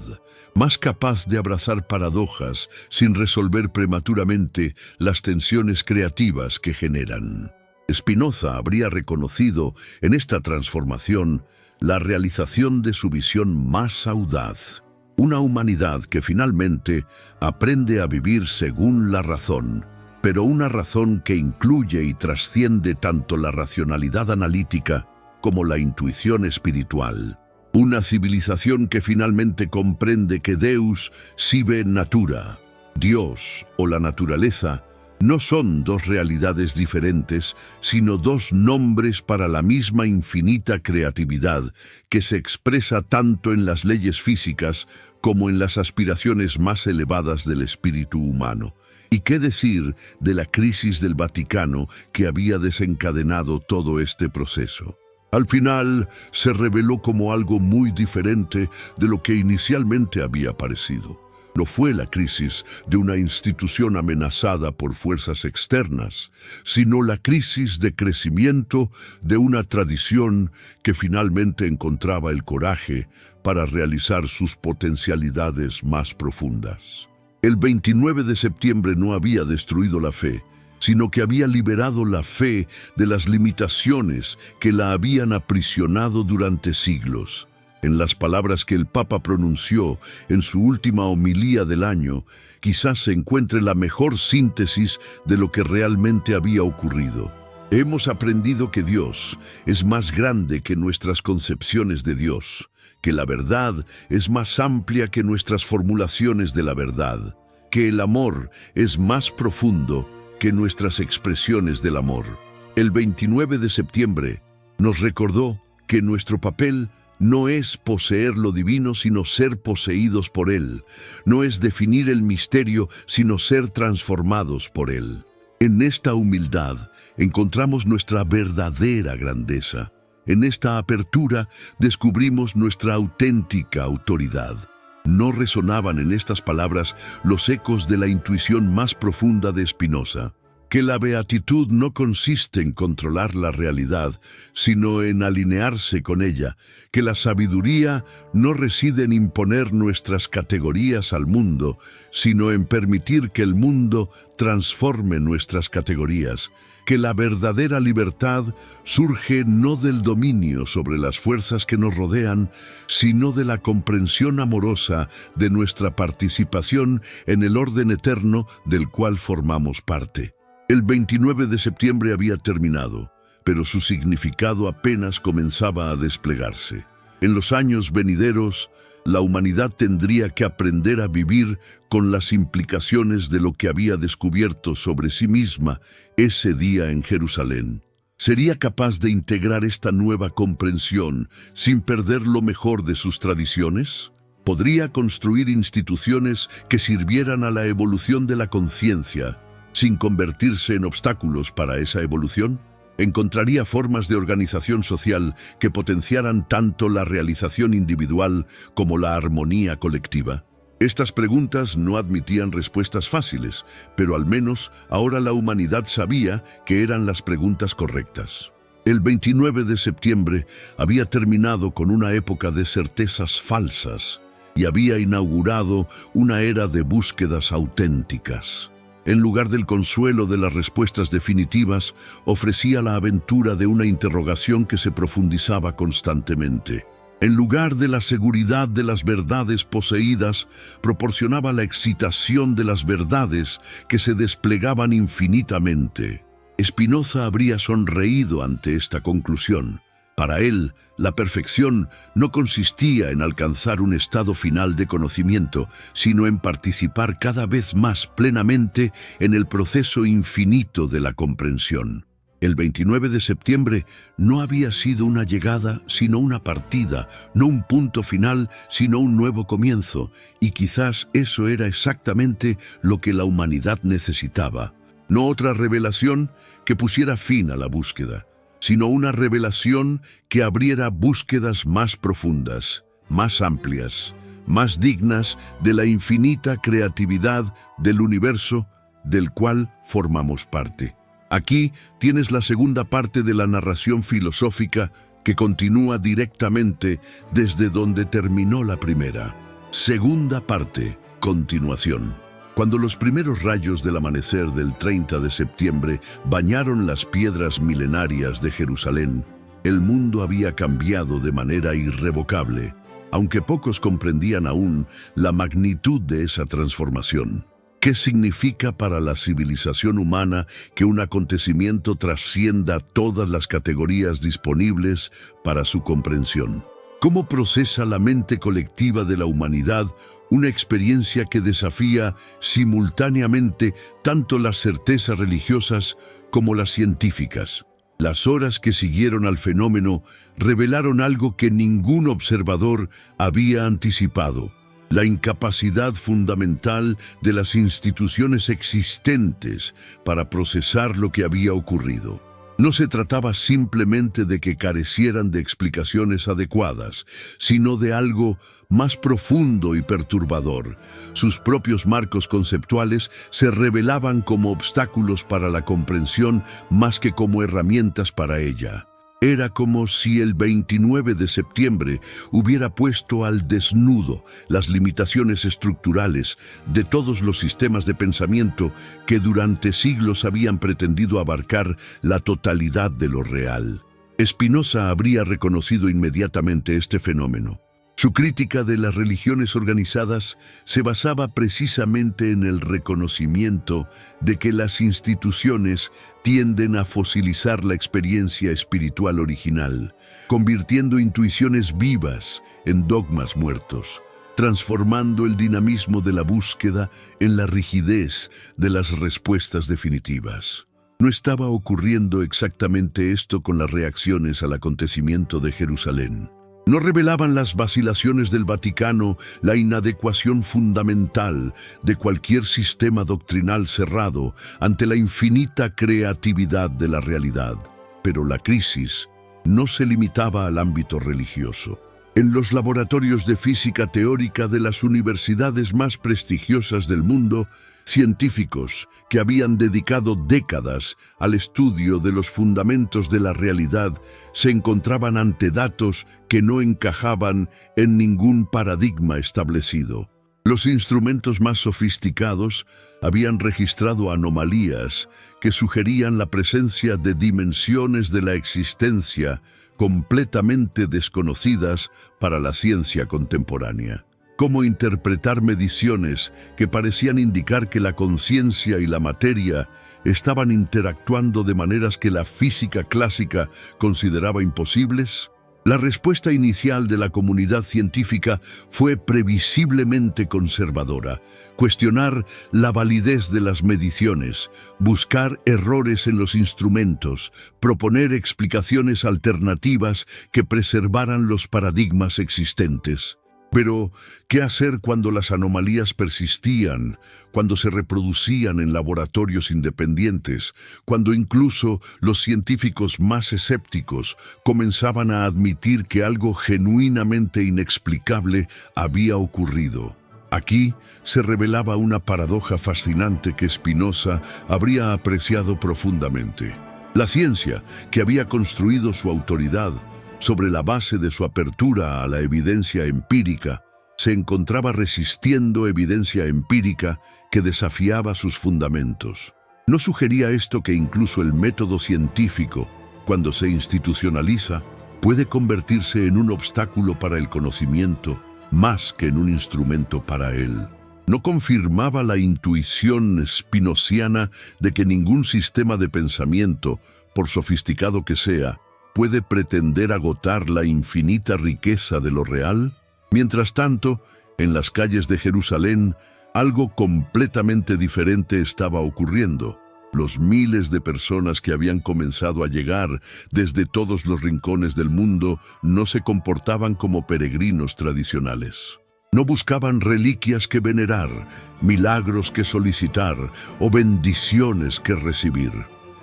más capaz de abrazar paradojas sin resolver prematuramente las tensiones creativas que generan. Spinoza habría reconocido en esta transformación la realización de su visión más audaz, una humanidad que finalmente aprende a vivir según la razón, pero una razón que incluye y trasciende tanto la racionalidad analítica como la intuición espiritual. Una civilización que finalmente comprende que Deus sive natura, Dios o la naturaleza, no son dos realidades diferentes, sino dos nombres para la misma infinita creatividad que se expresa tanto en las leyes físicas como en las aspiraciones más elevadas del espíritu humano. ¿Y qué decir de la crisis del Vaticano que había desencadenado todo este proceso? Al final se reveló como algo muy diferente de lo que inicialmente había parecido. No fue la crisis de una institución amenazada por fuerzas externas, sino la crisis de crecimiento de una tradición que finalmente encontraba el coraje para realizar sus potencialidades más profundas. El 29 de septiembre no había destruido la fe, sino que había liberado la fe de las limitaciones que la habían aprisionado durante siglos. En las palabras que el Papa pronunció en su última homilía del año, quizás se encuentre la mejor síntesis de lo que realmente había ocurrido. Hemos aprendido que Dios es más grande que nuestras concepciones de Dios, que la verdad es más amplia que nuestras formulaciones de la verdad, que el amor es más profundo que nuestras expresiones del amor. El 29 de septiembre nos recordó que nuestro papel no es poseer lo divino, sino ser poseídos por Él. No es definir el misterio, sino ser transformados por Él. En esta humildad encontramos nuestra verdadera grandeza. En esta apertura descubrimos nuestra auténtica autoridad. No resonaban en estas palabras los ecos de la intuición más profunda de Spinoza. que la beatitud no consiste en controlar la realidad, sino en alinearse con ella, que la sabiduría no reside en imponer nuestras categorías al mundo, sino en permitir que el mundo transforme nuestras categorías, que la verdadera libertad surge no del dominio sobre las fuerzas que nos rodean, sino de la comprensión amorosa de nuestra participación en el orden eterno del cual formamos parte. El 29 de septiembre había terminado, pero su significado apenas comenzaba a desplegarse. En los años venideros, la humanidad tendría que aprender a vivir con las implicaciones de lo que había descubierto sobre sí misma ese día en Jerusalén. ¿Sería capaz de integrar esta nueva comprensión sin perder lo mejor de sus tradiciones? ¿Podría construir instituciones que sirvieran a la evolución de la conciencia, sin convertirse en obstáculos para esa evolución? ¿Encontraría formas de organización social que potenciaran tanto la realización individual como la armonía colectiva? Estas preguntas no admitían respuestas fáciles, pero al menos ahora la humanidad sabía que eran las preguntas correctas. El 29 de septiembre había terminado con una época de certezas falsas y había inaugurado una era de búsquedas auténticas. En lugar del consuelo de las respuestas definitivas, ofrecía la aventura de una interrogación que se profundizaba constantemente. En lugar de la seguridad de las verdades poseídas, proporcionaba la excitación de las verdades que se desplegaban infinitamente. Spinoza habría sonreído ante esta conclusión. Para él, la perfección no consistía en alcanzar un estado final de conocimiento, sino en participar cada vez más plenamente en el proceso infinito de la comprensión. El 29 de septiembre no había sido una llegada, sino una partida, no un punto final, sino un nuevo comienzo, y quizás eso era exactamente lo que la humanidad necesitaba. No otra revelación que pusiera fin a la búsqueda, sino una revelación que abriera búsquedas más profundas, más amplias, más dignas de la infinita creatividad del universo del cual formamos parte. Aquí tienes la segunda parte de la narración filosófica que continúa directamente desde donde terminó la primera. Segunda parte, continuación. Cuando los primeros rayos del amanecer del 30 de septiembre bañaron las piedras milenarias de Jerusalén, el mundo había cambiado de manera irrevocable, aunque pocos comprendían aún la magnitud de esa transformación. ¿Qué significa para la civilización humana que un acontecimiento trascienda todas las categorías disponibles para su comprensión? ¿Cómo procesa la mente colectiva de la humanidad una experiencia que desafía simultáneamente tanto las certezas religiosas como las científicas? Las horas que siguieron al fenómeno revelaron algo que ningún observador había anticipado: la incapacidad fundamental de las instituciones existentes para procesar lo que había ocurrido. No se trataba simplemente de que carecieran de explicaciones adecuadas, sino de algo más profundo y perturbador. Sus propios marcos conceptuales se revelaban como obstáculos para la comprensión más que como herramientas para ella. Era como si el 29 de septiembre hubiera puesto al desnudo las limitaciones estructurales de todos los sistemas de pensamiento que durante siglos habían pretendido abarcar la totalidad de lo real. Spinoza habría reconocido inmediatamente este fenómeno. Su crítica de las religiones organizadas se basaba precisamente en el reconocimiento de que las instituciones tienden a fosilizar la experiencia espiritual original, convirtiendo intuiciones vivas en dogmas muertos, transformando el dinamismo de la búsqueda en la rigidez de las respuestas definitivas. ¿No estaba ocurriendo exactamente esto con las reacciones al acontecimiento de Jerusalén? ¿No revelaban las vacilaciones del Vaticano la inadecuación fundamental de cualquier sistema doctrinal cerrado ante la infinita creatividad de la realidad? Pero la crisis no se limitaba al ámbito religioso. En los laboratorios de física teórica de las universidades más prestigiosas del mundo Científicos que habían dedicado décadas al estudio de los fundamentos de la realidad se encontraban ante datos que no encajaban en ningún paradigma establecido. Los instrumentos más sofisticados habían registrado anomalías que sugerían la presencia de dimensiones de la existencia completamente desconocidas para la ciencia contemporánea. Cómo interpretar mediciones que parecían indicar que la conciencia y la materia estaban interactuando de maneras que la física clásica consideraba imposibles. La respuesta inicial de la comunidad científica fue previsiblemente conservadora: cuestionar la validez de las mediciones, buscar errores en los instrumentos, proponer explicaciones alternativas que preservaran los paradigmas existentes. Pero, ¿qué hacer cuando las anomalías persistían, cuando se reproducían en laboratorios independientes, cuando incluso los científicos más escépticos comenzaban a admitir que algo genuinamente inexplicable había ocurrido? Aquí se revelaba una paradoja fascinante que Spinoza habría apreciado profundamente. La ciencia, que había construido su autoridad sobre la base de su apertura a la evidencia empírica, se encontraba resistiendo evidencia empírica que desafiaba sus fundamentos. ¿No sugería esto que incluso el método científico, cuando se institucionaliza, puede convertirse en un obstáculo para el conocimiento más que en un instrumento para él? ¿No confirmaba la intuición spinoziana de que ningún sistema de pensamiento, por sofisticado que sea, puede pretender agotar la infinita riqueza de lo real? Mientras tanto, en las calles de Jerusalén, algo completamente diferente estaba ocurriendo. Los miles de personas que habían comenzado a llegar desde todos los rincones del mundo no se comportaban como peregrinos tradicionales. No buscaban reliquias que venerar, milagros que solicitar o bendiciones que recibir.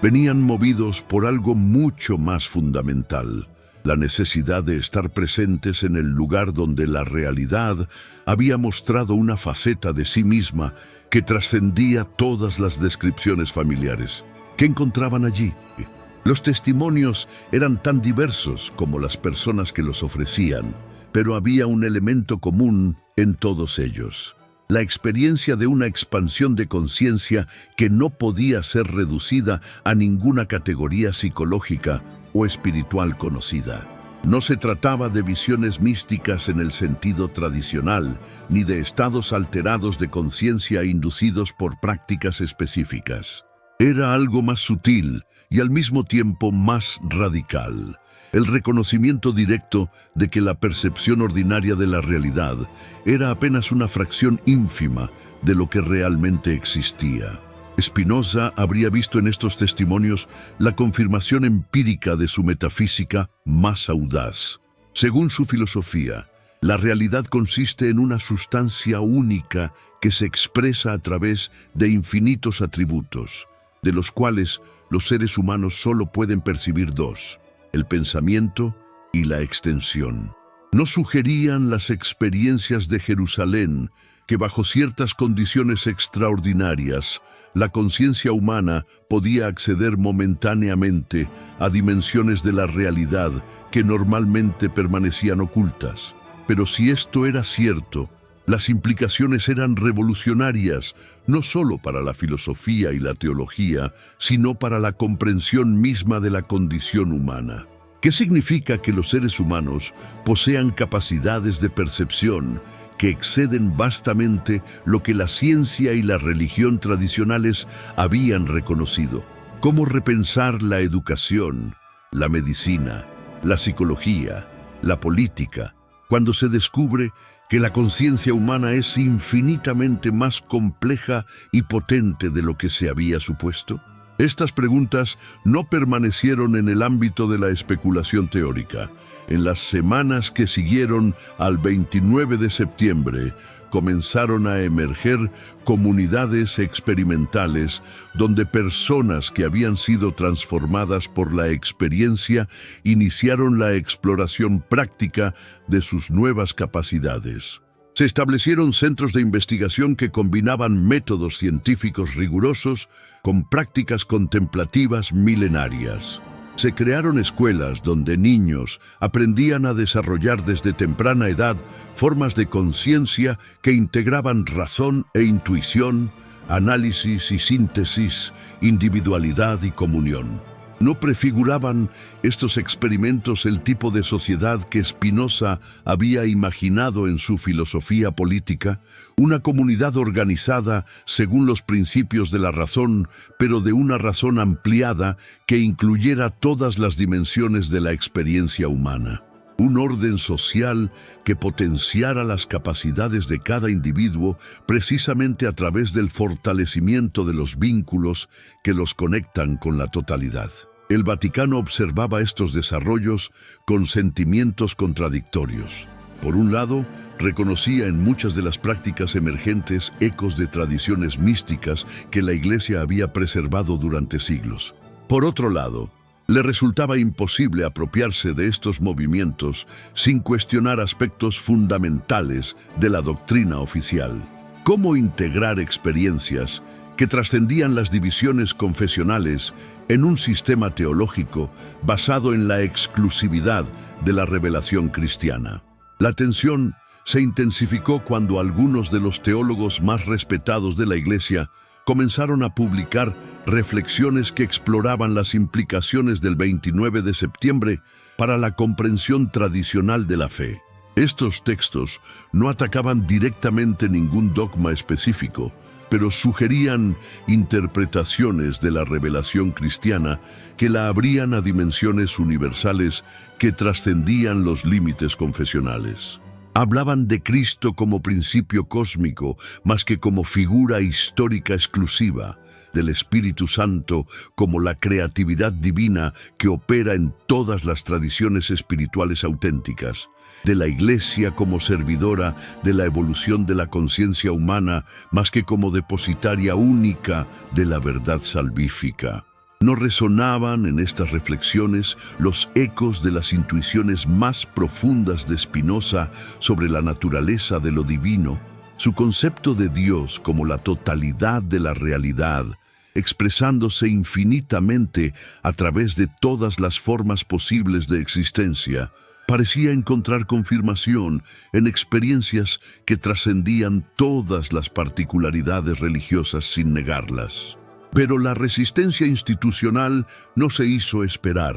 Venían movidos por algo mucho más fundamental: la necesidad de estar presentes en el lugar donde la realidad había mostrado una faceta de sí misma que trascendía todas las descripciones familiares. ¿Qué encontraban allí? Los testimonios eran tan diversos como las personas que los ofrecían, pero había un elemento común en todos ellos: la experiencia de una expansión de conciencia que no podía ser reducida a ninguna categoría psicológica o espiritual conocida. No se trataba de visiones místicas en el sentido tradicional, ni de estados alterados de conciencia inducidos por prácticas específicas. Era algo más sutil y al mismo tiempo más radical: el reconocimiento directo de que la percepción ordinaria de la realidad era apenas una fracción ínfima de lo que realmente existía. Spinoza habría visto en estos testimonios la confirmación empírica de su metafísica más audaz. Según su filosofía, la realidad consiste en una sustancia única que se expresa a través de infinitos atributos, de los cuales los seres humanos solo pueden percibir dos: el pensamiento y la extensión. ¿No sugerían las experiencias de Jerusalén que bajo ciertas condiciones extraordinarias la conciencia humana podía acceder momentáneamente a dimensiones de la realidad que normalmente permanecían ocultas? Pero si esto era cierto, las implicaciones eran revolucionarias, no solo para la filosofía y la teología, sino para la comprensión misma de la condición humana. ¿Qué significa que los seres humanos posean capacidades de percepción que exceden vastamente lo que la ciencia y la religión tradicionales habían reconocido? ¿Cómo repensar la educación, la medicina, la psicología, la política, cuando se descubre que la conciencia humana es infinitamente más compleja y potente de lo que se había supuesto? Estas preguntas no permanecieron en el ámbito de la especulación teórica. En las semanas que siguieron al 29 de septiembre, comenzaron a emerger comunidades experimentales donde personas que habían sido transformadas por la experiencia iniciaron la exploración práctica de sus nuevas capacidades. Se establecieron centros de investigación que combinaban métodos científicos rigurosos con prácticas contemplativas milenarias. Se crearon escuelas donde niños aprendían a desarrollar desde temprana edad formas de conciencia que integraban razón e intuición, análisis y síntesis, individualidad y comunión. ¿No prefiguraban estos experimentos el tipo de sociedad que Spinoza había imaginado en su filosofía política? Una comunidad organizada según los principios de la razón, pero de una razón ampliada que incluyera todas las dimensiones de la experiencia humana. Un orden social que potenciara las capacidades de cada individuo precisamente a través del fortalecimiento de los vínculos que los conectan con la totalidad. El Vaticano observaba estos desarrollos con sentimientos contradictorios. Por un lado, reconocía en muchas de las prácticas emergentes ecos de tradiciones místicas que la Iglesia había preservado durante siglos. Por otro lado, le resultaba imposible apropiarse de estos movimientos sin cuestionar aspectos fundamentales de la doctrina oficial. ¿Cómo integrar experiencias que trascendían las divisiones confesionales en un sistema teológico basado en la exclusividad de la revelación cristiana? La tensión se intensificó cuando algunos de los teólogos más respetados de la Iglesia comenzaron a publicar reflexiones que exploraban las implicaciones del 29 de septiembre para la comprensión tradicional de la fe. Estos textos no atacaban directamente ningún dogma específico, pero sugerían interpretaciones de la revelación cristiana que la abrían a dimensiones universales que trascendían los límites confesionales. Hablaban de Cristo como principio cósmico, más que como figura histórica exclusiva, del Espíritu Santo como la creatividad divina que opera en todas las tradiciones espirituales auténticas, de la Iglesia como servidora de la evolución de la conciencia humana, más que como depositaria única de la verdad salvífica. ¿No resonaban en estas reflexiones los ecos de las intuiciones más profundas de Spinoza sobre la naturaleza de lo divino? Su concepto de Dios como la totalidad de la realidad, expresándose infinitamente a través de todas las formas posibles de existencia, parecía encontrar confirmación en experiencias que trascendían todas las particularidades religiosas sin negarlas. Pero la resistencia institucional no se hizo esperar.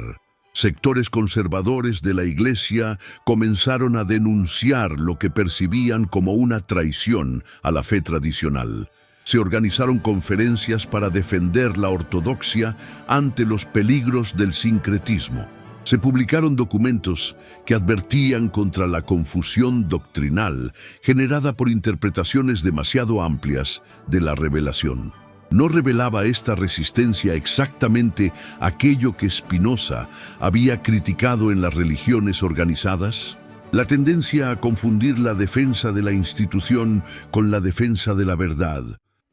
Sectores conservadores de la Iglesia comenzaron a denunciar lo que percibían como una traición a la fe tradicional. Se organizaron conferencias para defender la ortodoxia ante los peligros del sincretismo. Se publicaron documentos que advertían contra la confusión doctrinal generada por interpretaciones demasiado amplias de la revelación. ¿No revelaba esta resistencia exactamente aquello que Spinoza había criticado en las religiones organizadas? La tendencia a confundir la defensa de la institución con la defensa de la verdad,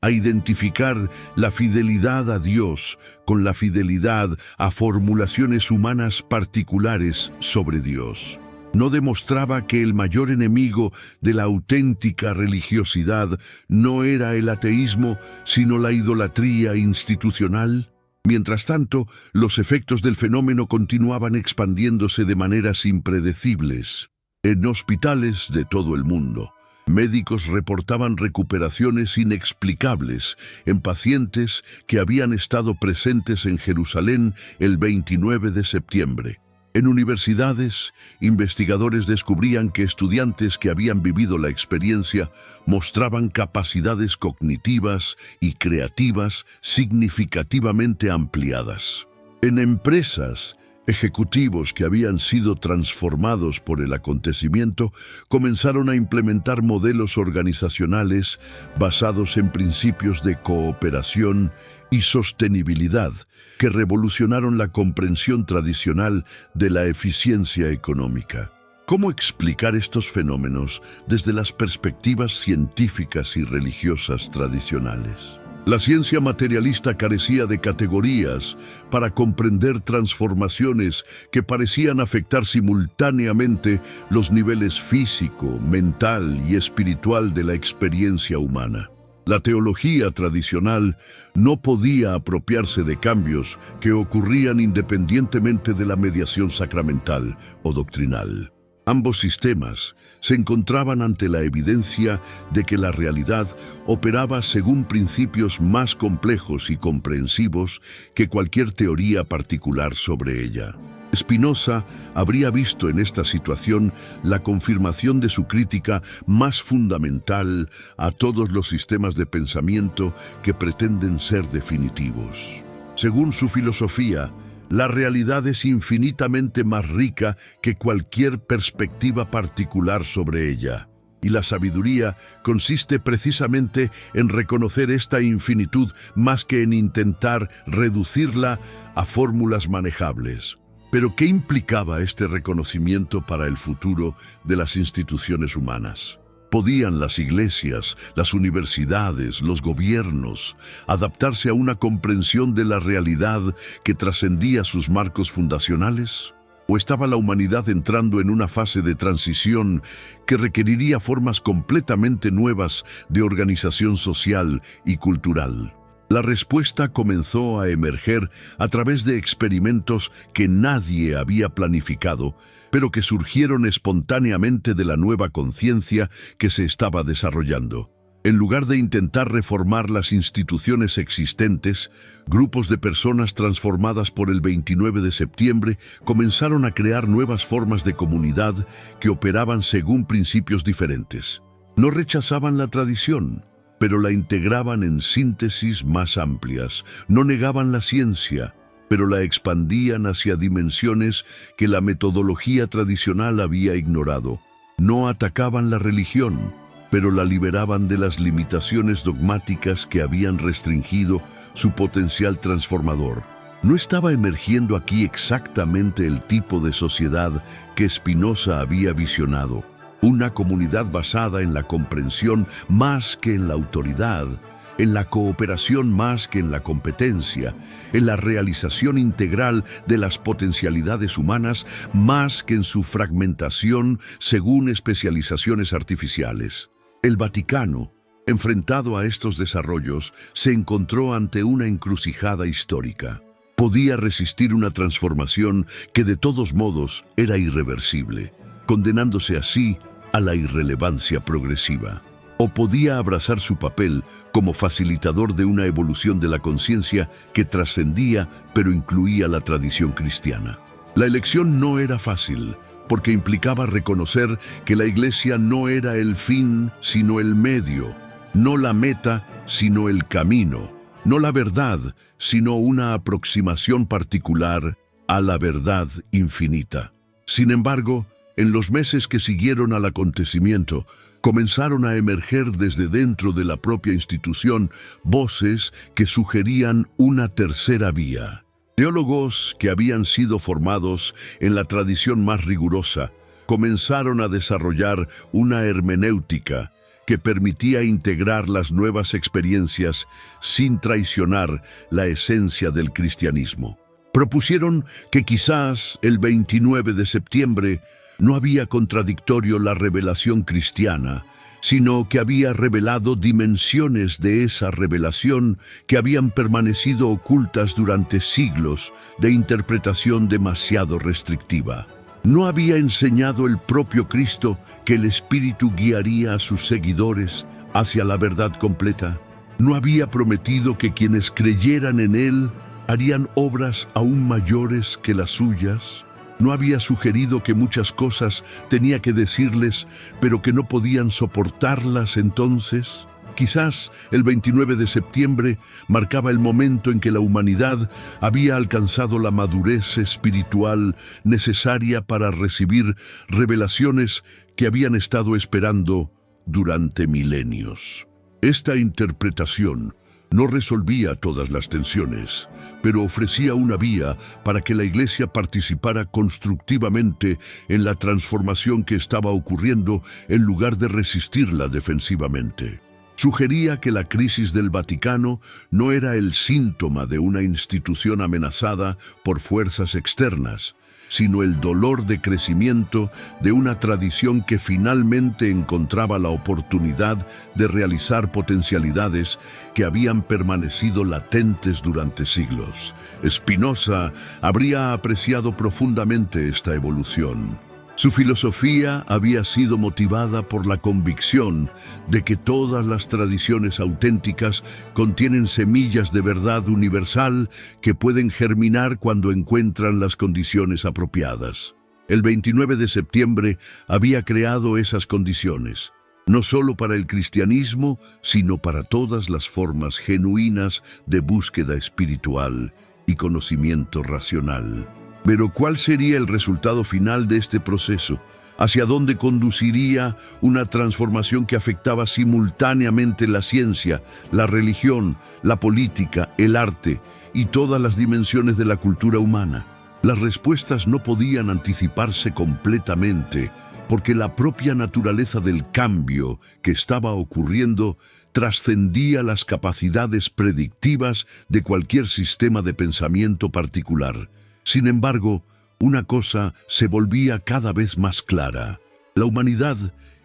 a identificar la fidelidad a Dios con la fidelidad a formulaciones humanas particulares sobre Dios. ¿No demostraba que el mayor enemigo de la auténtica religiosidad no era el ateísmo, sino la idolatría institucional? Mientras tanto, los efectos del fenómeno continuaban expandiéndose de maneras impredecibles. En hospitales de todo el mundo, médicos reportaban recuperaciones inexplicables en pacientes que habían estado presentes en Jerusalén el 29 de septiembre. En universidades, investigadores descubrían que estudiantes que habían vivido la experiencia mostraban capacidades cognitivas y creativas significativamente ampliadas. En empresas, ejecutivos que habían sido transformados por el acontecimiento comenzaron a implementar modelos organizacionales basados en principios de cooperación y sostenibilidad que revolucionaron la comprensión tradicional de la eficiencia económica. ¿Cómo explicar estos fenómenos desde las perspectivas científicas y religiosas tradicionales? La ciencia materialista carecía de categorías para comprender transformaciones que parecían afectar simultáneamente los niveles físico, mental y espiritual de la experiencia humana. La teología tradicional no podía apropiarse de cambios que ocurrían independientemente de la mediación sacramental o doctrinal. Ambos sistemas se encontraban ante la evidencia de que la realidad operaba según principios más complejos y comprensivos que cualquier teoría particular sobre ella. Spinoza habría visto en esta situación la confirmación de su crítica más fundamental a todos los sistemas de pensamiento que pretenden ser definitivos. Según su filosofía, la realidad es infinitamente más rica que cualquier perspectiva particular sobre ella. Y la sabiduría consiste precisamente en reconocer esta infinitud más que en intentar reducirla a fórmulas manejables. Pero ¿qué implicaba este reconocimiento para el futuro de las instituciones humanas? ¿Podían las iglesias, las universidades, los gobiernos adaptarse a una comprensión de la realidad que trascendía sus marcos fundacionales? ¿O estaba la humanidad entrando en una fase de transición que requeriría formas completamente nuevas de organización social y cultural? La respuesta comenzó a emerger a través de experimentos que nadie había planificado, pero que surgieron espontáneamente de la nueva conciencia que se estaba desarrollando. En lugar de intentar reformar las instituciones existentes, grupos de personas transformadas por el 29 de septiembre comenzaron a crear nuevas formas de comunidad que operaban según principios diferentes. No rechazaban la tradición, pero la integraban en síntesis más amplias. No negaban la ciencia, pero la expandían hacia dimensiones que la metodología tradicional había ignorado. No atacaban la religión, pero la liberaban de las limitaciones dogmáticas que habían restringido su potencial transformador. ¿No estaba emergiendo aquí exactamente el tipo de sociedad que Spinoza había visionado? Una comunidad basada en la comprensión más que en la autoridad, en la cooperación más que en la competencia, en la realización integral de las potencialidades humanas más que en su fragmentación según especializaciones artificiales. El Vaticano, enfrentado a estos desarrollos, se encontró ante una encrucijada histórica. Podía resistir una transformación que de todos modos era irreversible, condenándose así a la irrelevancia progresiva. O podía abrazar su papel como facilitador de una evolución de la conciencia que trascendía pero incluía la tradición cristiana. La elección no era fácil, porque implicaba reconocer que la Iglesia no era el fin, sino el medio, no la meta, sino el camino, no la verdad, sino una aproximación particular a la verdad infinita. Sin embargo, en los meses que siguieron al acontecimiento, comenzaron a emerger desde dentro de la propia institución voces que sugerían una tercera vía. Teólogos que habían sido formados en la tradición más rigurosa comenzaron a desarrollar una hermenéutica que permitía integrar las nuevas experiencias sin traicionar la esencia del cristianismo. Propusieron que quizás el 29 de septiembre no había contradictorio la revelación cristiana, sino que había revelado dimensiones de esa revelación que habían permanecido ocultas durante siglos de interpretación demasiado restrictiva. ¿No había enseñado el propio Cristo que el Espíritu guiaría a sus seguidores hacia la verdad completa? ¿No había prometido que quienes creyeran en Él harían obras aún mayores que las suyas? ¿No había sugerido que muchas cosas tenía que decirles, pero que no podían soportarlas entonces? Quizás el 29 de septiembre marcaba el momento en que la humanidad había alcanzado la madurez espiritual necesaria para recibir revelaciones que habían estado esperando durante milenios. Esta interpretación no resolvía todas las tensiones, pero ofrecía una vía para que la Iglesia participara constructivamente en la transformación que estaba ocurriendo en lugar de resistirla defensivamente. Sugería que la crisis del Vaticano no era el síntoma de una institución amenazada por fuerzas externas, sino el dolor de crecimiento de una tradición que finalmente encontraba la oportunidad de realizar potencialidades que habían permanecido latentes durante siglos. Spinoza habría apreciado profundamente esta evolución. Su filosofía había sido motivada por la convicción de que todas las tradiciones auténticas contienen semillas de verdad universal que pueden germinar cuando encuentran las condiciones apropiadas. El 29 de septiembre había creado esas condiciones, no solo para el cristianismo, sino para todas las formas genuinas de búsqueda espiritual y conocimiento racional. Pero ¿cuál sería el resultado final de este proceso? ¿Hacia dónde conduciría una transformación que afectaba simultáneamente la ciencia, la religión, la política, el arte y todas las dimensiones de la cultura humana? Las respuestas no podían anticiparse completamente, porque la propia naturaleza del cambio que estaba ocurriendo trascendía las capacidades predictivas de cualquier sistema de pensamiento particular. Sin embargo, una cosa se volvía cada vez más clara. La humanidad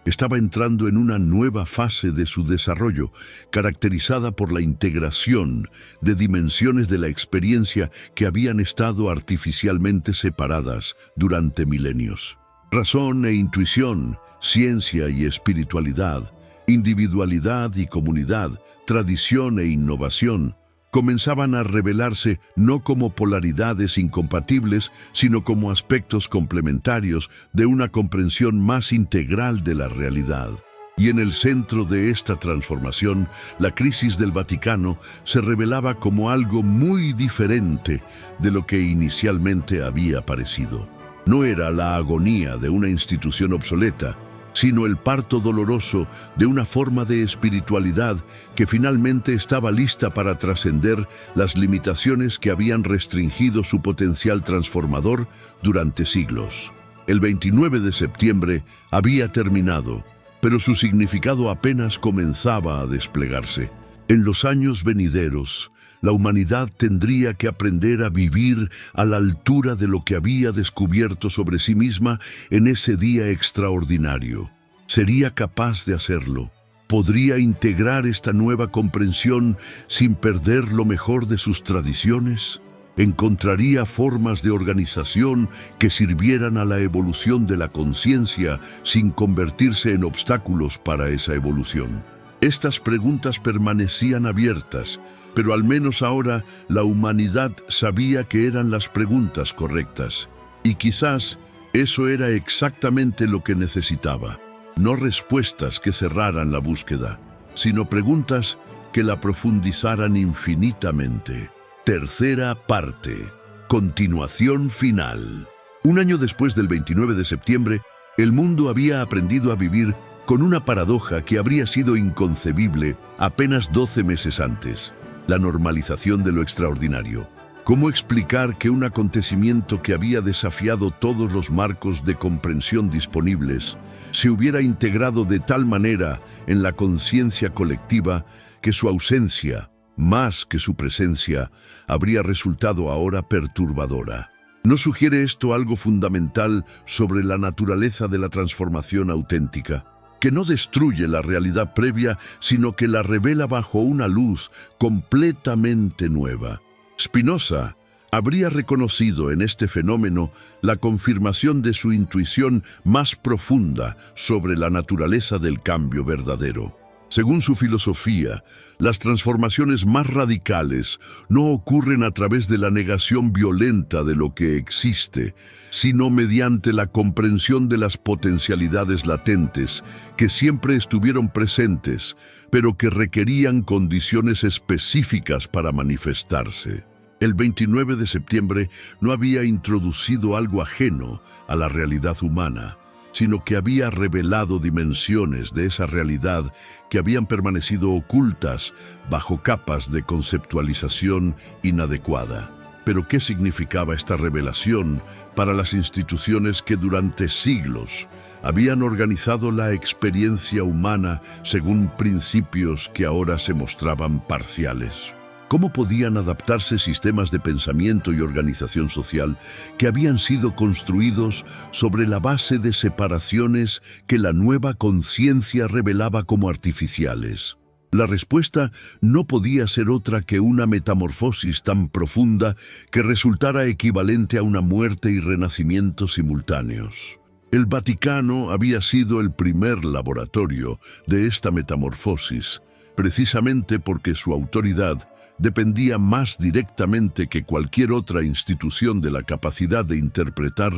estaba entrando en una nueva fase de su desarrollo, caracterizada por la integración de dimensiones de la experiencia que habían estado artificialmente separadas durante milenios. Razón e intuición, ciencia y espiritualidad, individualidad y comunidad, tradición e innovación, comenzaban a revelarse no como polaridades incompatibles, sino como aspectos complementarios de una comprensión más integral de la realidad. Y en el centro de esta transformación, la crisis del Vaticano se revelaba como algo muy diferente de lo que inicialmente había parecido. No era la agonía de una institución obsoleta, sino el parto doloroso de una forma de espiritualidad que finalmente estaba lista para trascender las limitaciones que habían restringido su potencial transformador durante siglos. El 29 de septiembre había terminado, pero su significado apenas comenzaba a desplegarse. En los años venideros, la humanidad tendría que aprender a vivir a la altura de lo que había descubierto sobre sí misma en ese día extraordinario. ¿Sería capaz de hacerlo? ¿Podría integrar esta nueva comprensión sin perder lo mejor de sus tradiciones? ¿Encontraría formas de organización que sirvieran a la evolución de la conciencia sin convertirse en obstáculos para esa evolución? Estas preguntas permanecían abiertas, pero al menos ahora la humanidad sabía que eran las preguntas correctas. Y quizás eso era exactamente lo que necesitaba. No respuestas que cerraran la búsqueda, sino preguntas que la profundizaran infinitamente. Tercera parte. Continuación final. Un año después del 29 de septiembre, el mundo había aprendido a vivir con una paradoja que habría sido inconcebible apenas 12 meses antes: la normalización de lo extraordinario. ¿Cómo explicar que un acontecimiento que había desafiado todos los marcos de comprensión disponibles se hubiera integrado de tal manera en la conciencia colectiva que su ausencia, más que su presencia, habría resultado ahora perturbadora? ¿No sugiere esto algo fundamental sobre la naturaleza de la transformación auténtica? Que no destruye la realidad previa, sino que la revela bajo una luz completamente nueva. Spinoza habría reconocido en este fenómeno la confirmación de su intuición más profunda sobre la naturaleza del cambio verdadero. Según su filosofía, las transformaciones más radicales no ocurren a través de la negación violenta de lo que existe, sino mediante la comprensión de las potencialidades latentes que siempre estuvieron presentes, pero que requerían condiciones específicas para manifestarse. El 29 de septiembre no había introducido algo ajeno a la realidad humana, sino que había revelado dimensiones de esa realidad que habían permanecido ocultas bajo capas de conceptualización inadecuada. Pero ¿qué significaba esta revelación para las instituciones que durante siglos habían organizado la experiencia humana según principios que ahora se mostraban parciales? ¿Cómo podían adaptarse sistemas de pensamiento y organización social que habían sido construidos sobre la base de separaciones que la nueva conciencia revelaba como artificiales? La respuesta no podía ser otra que una metamorfosis tan profunda que resultara equivalente a una muerte y renacimiento simultáneos. El Vaticano había sido el primer laboratorio de esta metamorfosis, precisamente porque su autoridad dependía más directamente que cualquier otra institución de la capacidad de interpretar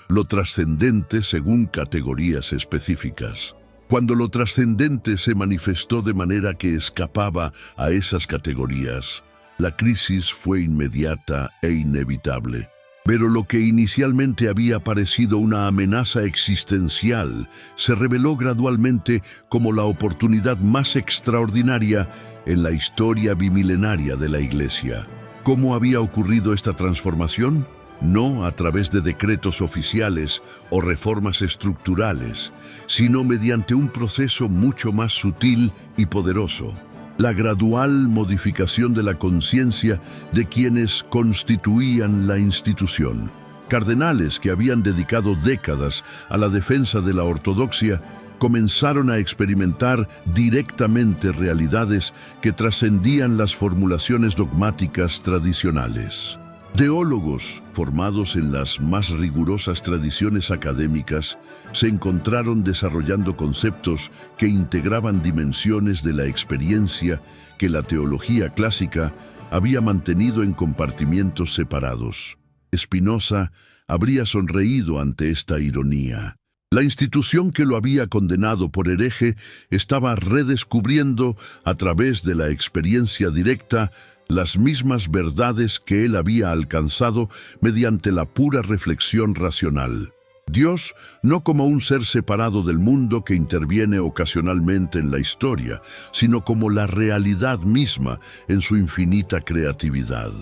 lo trascendente según categorías específicas. Cuando lo trascendente se manifestó de manera que escapaba a esas categorías, la crisis fue inmediata e inevitable. Pero lo que inicialmente había parecido una amenaza existencial se reveló gradualmente como la oportunidad más extraordinaria en la historia bimilenaria de la Iglesia. ¿Cómo había ocurrido esta transformación? No a través de decretos oficiales o reformas estructurales, sino mediante un proceso mucho más sutil y poderoso: la gradual modificación de la conciencia de quienes constituían la institución. Cardenales que habían dedicado décadas a la defensa de la ortodoxia comenzaron a experimentar directamente realidades que trascendían las formulaciones dogmáticas tradicionales. Teólogos, formados en las más rigurosas tradiciones académicas, se encontraron desarrollando conceptos que integraban dimensiones de la experiencia que la teología clásica había mantenido en compartimientos separados. Spinoza habría sonreído ante esta ironía. La institución que lo había condenado por hereje estaba redescubriendo, a través de la experiencia directa, las mismas verdades que él había alcanzado mediante la pura reflexión racional. Dios no como un ser separado del mundo que interviene ocasionalmente en la historia, sino como la realidad misma en su infinita creatividad.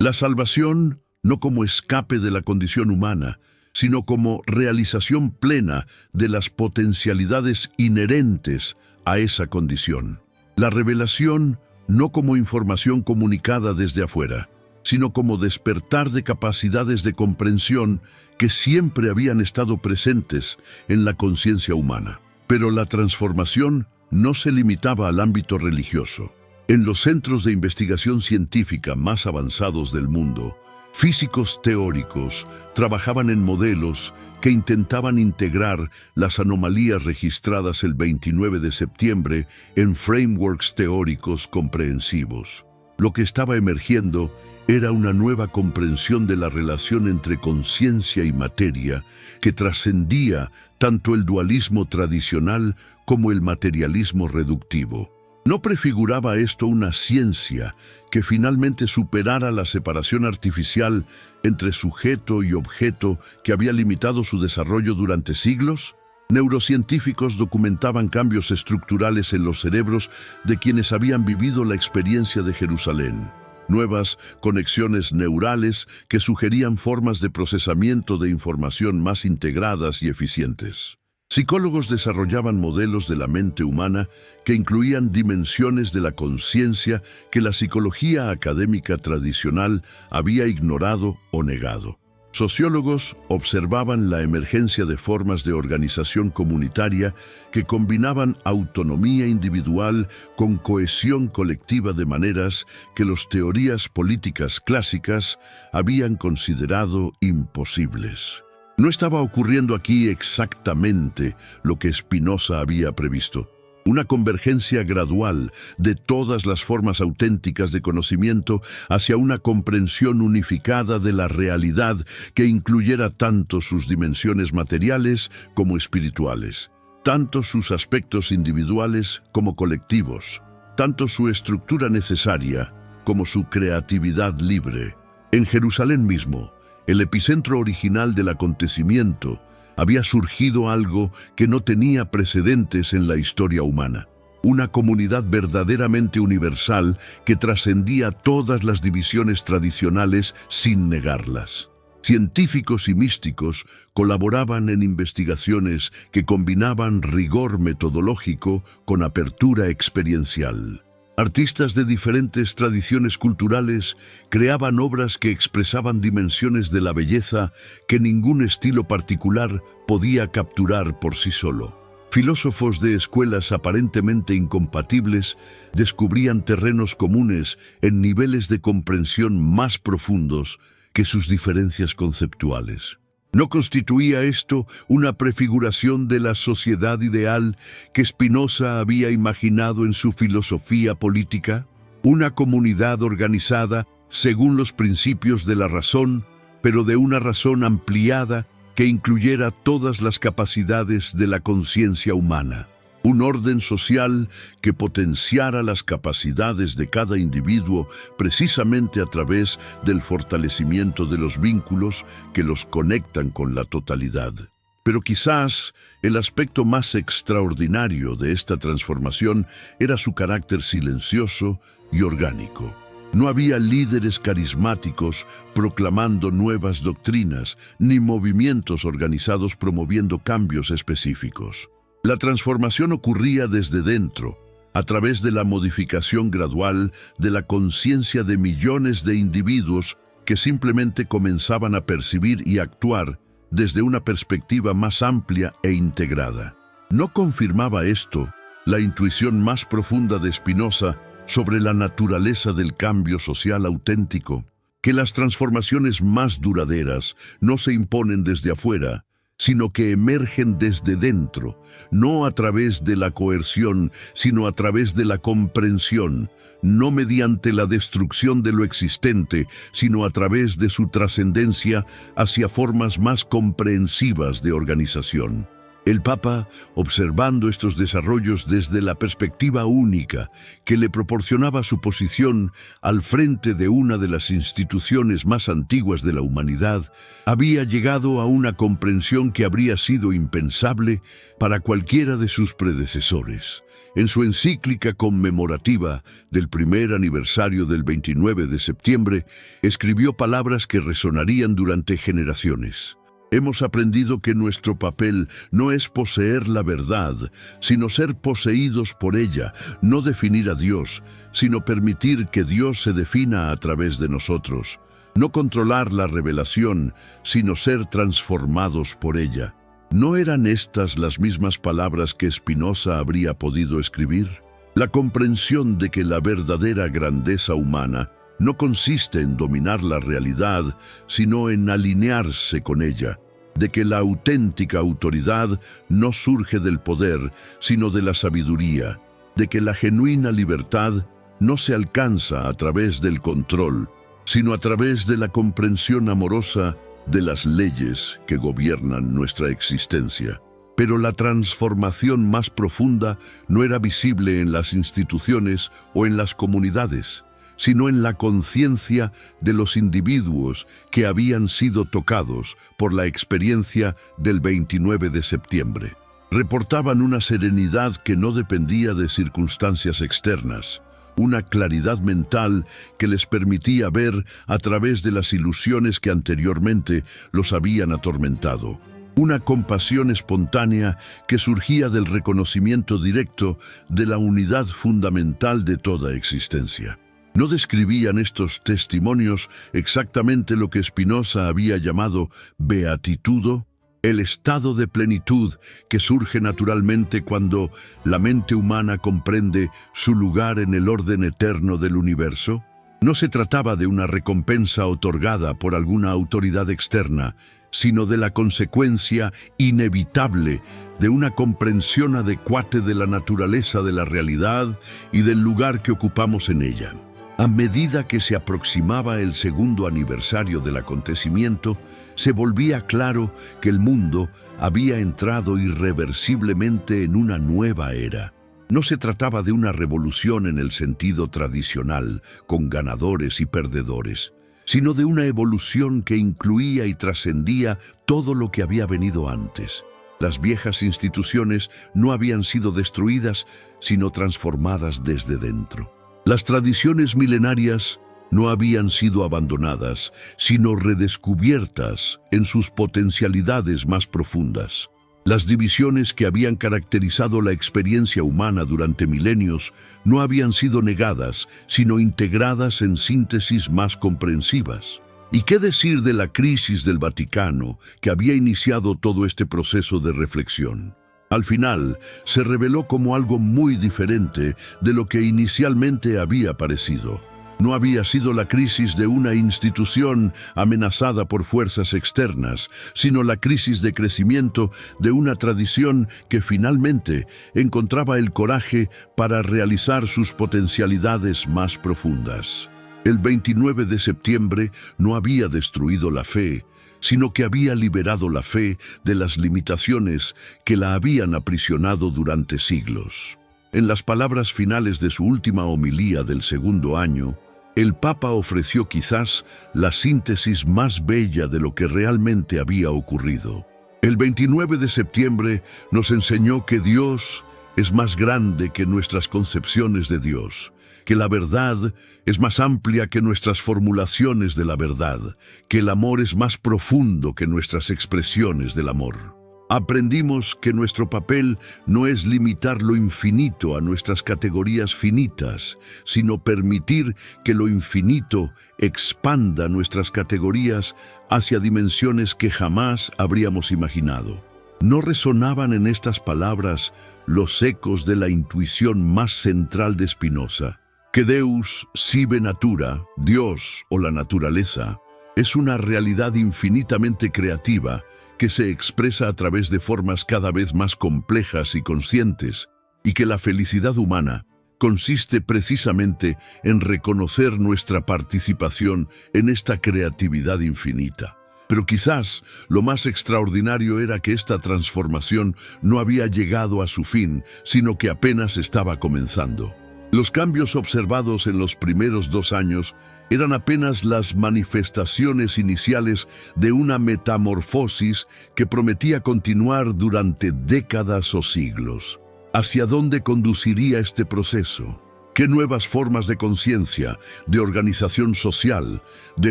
La salvación no como escape de la condición humana, sino como realización plena de las potencialidades inherentes a esa condición. La revelación no como información comunicada desde afuera, sino como despertar de capacidades de comprensión que siempre habían estado presentes en la conciencia humana. Pero la transformación no se limitaba al ámbito religioso. En los centros de investigación científica más avanzados del mundo, físicos teóricos trabajaban en modelos que intentaban integrar las anomalías registradas el 29 de septiembre en frameworks teóricos comprehensivos. Lo que estaba emergiendo era una nueva comprensión de la relación entre conciencia y materia que trascendía tanto el dualismo tradicional como el materialismo reductivo. ¿No prefiguraba esto una ciencia que finalmente superara la separación artificial entre sujeto y objeto que había limitado su desarrollo durante siglos? Neurocientíficos documentaban cambios estructurales en los cerebros de quienes habían vivido la experiencia de Jerusalén. Nuevas conexiones neurales que sugerían formas de procesamiento de información más integradas y eficientes. Psicólogos desarrollaban modelos de la mente humana que incluían dimensiones de la conciencia que la psicología académica tradicional había ignorado o negado. Sociólogos observaban la emergencia de formas de organización comunitaria que combinaban autonomía individual con cohesión colectiva de maneras que las teorías políticas clásicas habían considerado imposibles. No estaba ocurriendo aquí exactamente lo que Spinoza había previsto. Una convergencia gradual de todas las formas auténticas de conocimiento hacia una comprensión unificada de la realidad que incluyera tanto sus dimensiones materiales como espirituales, tanto sus aspectos individuales como colectivos, tanto su estructura necesaria como su creatividad libre. En Jerusalén mismo, el epicentro original del acontecimiento, había surgido algo que no tenía precedentes en la historia humana. una comunidad verdaderamente universal que trascendía todas las divisiones tradicionales sin negarlas. Científicos y místicos colaboraban en investigaciones que combinaban rigor metodológico con apertura experiencial. Artistas de diferentes tradiciones culturales creaban obras que expresaban dimensiones de la belleza que ningún estilo particular podía capturar por sí solo. Filósofos de escuelas aparentemente incompatibles descubrían terrenos comunes en niveles de comprensión más profundos que sus diferencias conceptuales. ¿No constituía esto una prefiguración de la sociedad ideal que Spinoza había imaginado en su filosofía política? Una comunidad organizada según los principios de la razón, pero de una razón ampliada que incluyera todas las capacidades de la conciencia humana. Un orden social que potenciara las capacidades de cada individuo precisamente a través del fortalecimiento de los vínculos que los conectan con la totalidad. Pero quizás el aspecto más extraordinario de esta transformación era su carácter silencioso y orgánico. No había líderes carismáticos proclamando nuevas doctrinas, ni movimientos organizados promoviendo cambios específicos. La transformación ocurría desde dentro, a través de la modificación gradual de la conciencia de millones de individuos que simplemente comenzaban a percibir y actuar desde una perspectiva más amplia e integrada. ¿No confirmaba esto la intuición más profunda de Spinoza sobre la naturaleza del cambio social auténtico? Que las transformaciones más duraderas no se imponen desde afuera, sino que emergen desde dentro, no a través de la coerción, sino a través de la comprensión, no mediante la destrucción de lo existente, sino a través de su trascendencia hacia formas más comprensivas de organización. El Papa, observando estos desarrollos desde la perspectiva única que le proporcionaba su posición al frente de una de las instituciones más antiguas de la humanidad, había llegado a una comprensión que habría sido impensable para cualquiera de sus predecesores. En su encíclica conmemorativa del primer aniversario del 29 de septiembre, escribió palabras que resonarían durante generaciones. Hemos aprendido que nuestro papel no es poseer la verdad, sino ser poseídos por ella, no definir a Dios, sino permitir que Dios se defina a través de nosotros, no controlar la revelación, sino ser transformados por ella. ¿No eran estas las mismas palabras que Spinoza habría podido escribir? La comprensión de que la verdadera grandeza humana no consiste en dominar la realidad, sino en alinearse con ella, de que la auténtica autoridad no surge del poder, sino de la sabiduría, de que la genuina libertad no se alcanza a través del control, sino a través de la comprensión amorosa de las leyes que gobiernan nuestra existencia. Pero la transformación más profunda no era visible en las instituciones o en las comunidades, sino en la conciencia de los individuos que habían sido tocados por la experiencia del 29 de septiembre. Reportaban una serenidad que no dependía de circunstancias externas, una claridad mental que les permitía ver a través de las ilusiones que anteriormente los habían atormentado. Una compasión espontánea que surgía del reconocimiento directo de la unidad fundamental de toda existencia. ¿No describían estos testimonios exactamente lo que Spinoza había llamado beatitudo? El estado de plenitud que surge naturalmente cuando la mente humana comprende su lugar en el orden eterno del universo. No se trataba de una recompensa otorgada por alguna autoridad externa, sino de la consecuencia inevitable de una comprensión adecuada de la naturaleza de la realidad y del lugar que ocupamos en ella. A medida que se aproximaba el segundo aniversario del acontecimiento, se volvía claro que el mundo había entrado irreversiblemente en una nueva era. No se trataba de una revolución en el sentido tradicional, con ganadores y perdedores, sino de una evolución que incluía y trascendía todo lo que había venido antes. Las viejas instituciones no habían sido destruidas, sino transformadas desde dentro. Las tradiciones milenarias no habían sido abandonadas, sino redescubiertas en sus potencialidades más profundas. Las divisiones que habían caracterizado la experiencia humana durante milenios no habían sido negadas, sino integradas en síntesis más comprensivas. ¿Y qué decir de la crisis del Vaticano, que había iniciado todo este proceso de reflexión? Al final, se reveló como algo muy diferente de lo que inicialmente había parecido. No había sido la crisis de una institución amenazada por fuerzas externas, sino la crisis de crecimiento de una tradición que finalmente encontraba el coraje para realizar sus potencialidades más profundas. El 29 de septiembre no había destruido la fe, sino que había liberado la fe de las limitaciones que la habían aprisionado durante siglos. En las palabras finales de su última homilía del segundo año, el Papa ofreció quizás la síntesis más bella de lo que realmente había ocurrido. El 29 de septiembre nos enseñó que Dios es más grande que nuestras concepciones de Dios, que la verdad es más amplia que nuestras formulaciones de la verdad, que el amor es más profundo que nuestras expresiones del amor. Aprendimos que nuestro papel no es limitar lo infinito a nuestras categorías finitas, sino permitir que lo infinito expanda nuestras categorías hacia dimensiones que jamás habríamos imaginado. ¿No resonaban en estas palabras los ecos de la intuición más central de Spinoza? Que Deus sive natura, Dios o la naturaleza, es una realidad infinitamente creativa que se expresa a través de formas cada vez más complejas y conscientes, y que la felicidad humana consiste precisamente en reconocer nuestra participación en esta creatividad infinita. Pero quizás lo más extraordinario era que esta transformación no había llegado a su fin, sino que apenas estaba comenzando. Los cambios observados en los primeros 2 años eran apenas las manifestaciones iniciales de una metamorfosis que prometía continuar durante décadas o siglos. ¿Hacia dónde conduciría este proceso? ¿Qué nuevas formas de conciencia, de organización social, de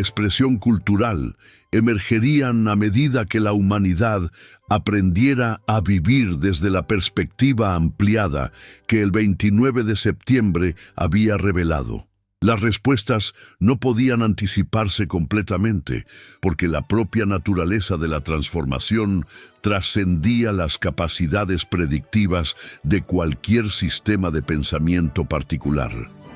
expresión cultural emergerían a medida que la humanidad aprendiera a vivir desde la perspectiva ampliada que el 29 de septiembre había revelado? Las respuestas no podían anticiparse completamente, porque la propia naturaleza de la transformación trascendía las capacidades predictivas de cualquier sistema de pensamiento particular.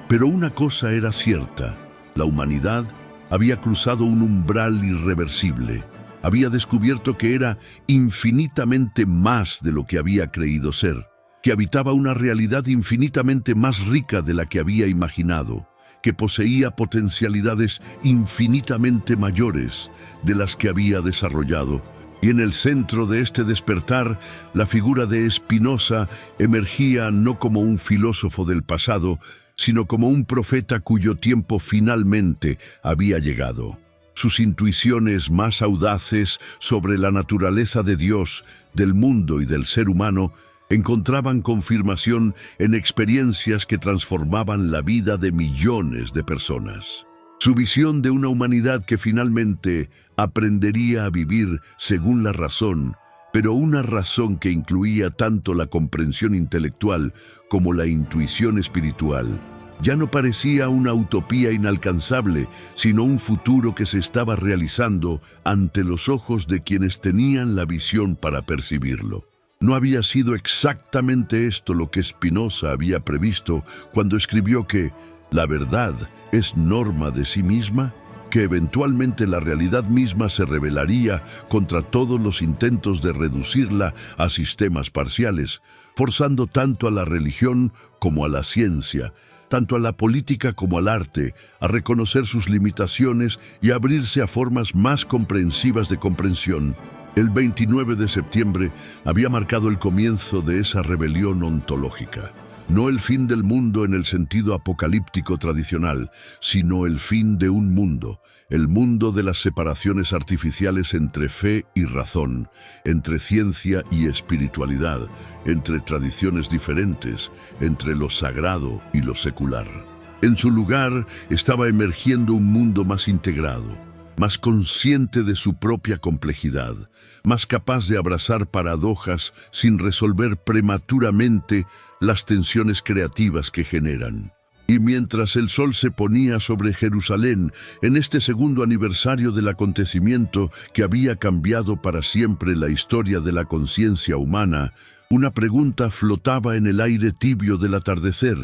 Pero una cosa era cierta: la humanidad había cruzado un umbral irreversible. Había descubierto que era infinitamente más de lo que había creído ser, que habitaba una realidad infinitamente más rica de la que había imaginado, que poseía potencialidades infinitamente mayores de las que había desarrollado. Y en el centro de este despertar, la figura de Spinoza emergía no como un filósofo del pasado, sino como un profeta cuyo tiempo finalmente había llegado. Sus intuiciones más audaces sobre la naturaleza de Dios, del mundo y del ser humano encontraban confirmación en experiencias que transformaban la vida de millones de personas. Su visión de una humanidad que finalmente aprendería a vivir según la razón, pero una razón que incluía tanto la comprensión intelectual como la intuición espiritual, ya no parecía una utopía inalcanzable, sino un futuro que se estaba realizando ante los ojos de quienes tenían la visión para percibirlo. ¿No había sido exactamente esto lo que Spinoza había previsto cuando escribió que la verdad es norma de sí misma? Que eventualmente la realidad misma se rebelaría contra todos los intentos de reducirla a sistemas parciales, forzando tanto a la religión como a la ciencia, tanto a la política como al arte, a reconocer sus limitaciones y a abrirse a formas más comprensivas de comprensión? El 29 de septiembre había marcado el comienzo de esa rebelión ontológica. no el fin del mundo en el sentido apocalíptico tradicional, sino el fin de un mundo, el mundo de las separaciones artificiales entre fe y razón, entre ciencia y espiritualidad, entre tradiciones diferentes, entre lo sagrado y lo secular. En su lugar estaba emergiendo un mundo más integrado, más consciente de su propia complejidad, más capaz de abrazar paradojas sin resolver prematuramente las tensiones creativas que generan. Y mientras el sol se ponía sobre Jerusalén en este segundo aniversario del acontecimiento que había cambiado para siempre la historia de la conciencia humana, una pregunta flotaba en el aire tibio del atardecer.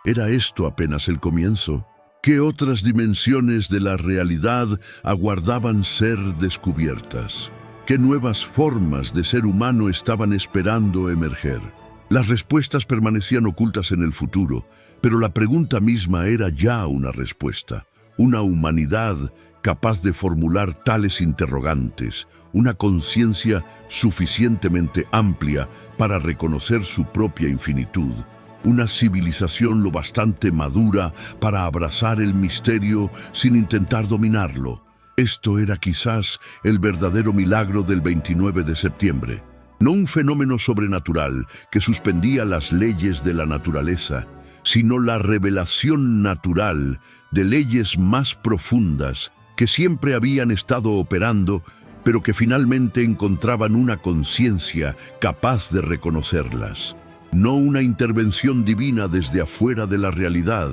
¿Era esto apenas el comienzo? ¿Qué otras dimensiones de la realidad aguardaban ser descubiertas? ¿Qué nuevas formas de ser humano estaban esperando emerger? Las respuestas permanecían ocultas en el futuro, pero la pregunta misma era ya una respuesta. Una humanidad capaz de formular tales interrogantes, una conciencia suficientemente amplia para reconocer su propia infinitud, una civilización lo bastante madura para abrazar el misterio sin intentar dominarlo. Esto era quizás el verdadero milagro del 29 de septiembre. No un fenómeno sobrenatural que suspendía las leyes de la naturaleza, sino la revelación natural de leyes más profundas que siempre habían estado operando, pero que finalmente encontraban una conciencia capaz de reconocerlas. No una intervención divina desde afuera de la realidad,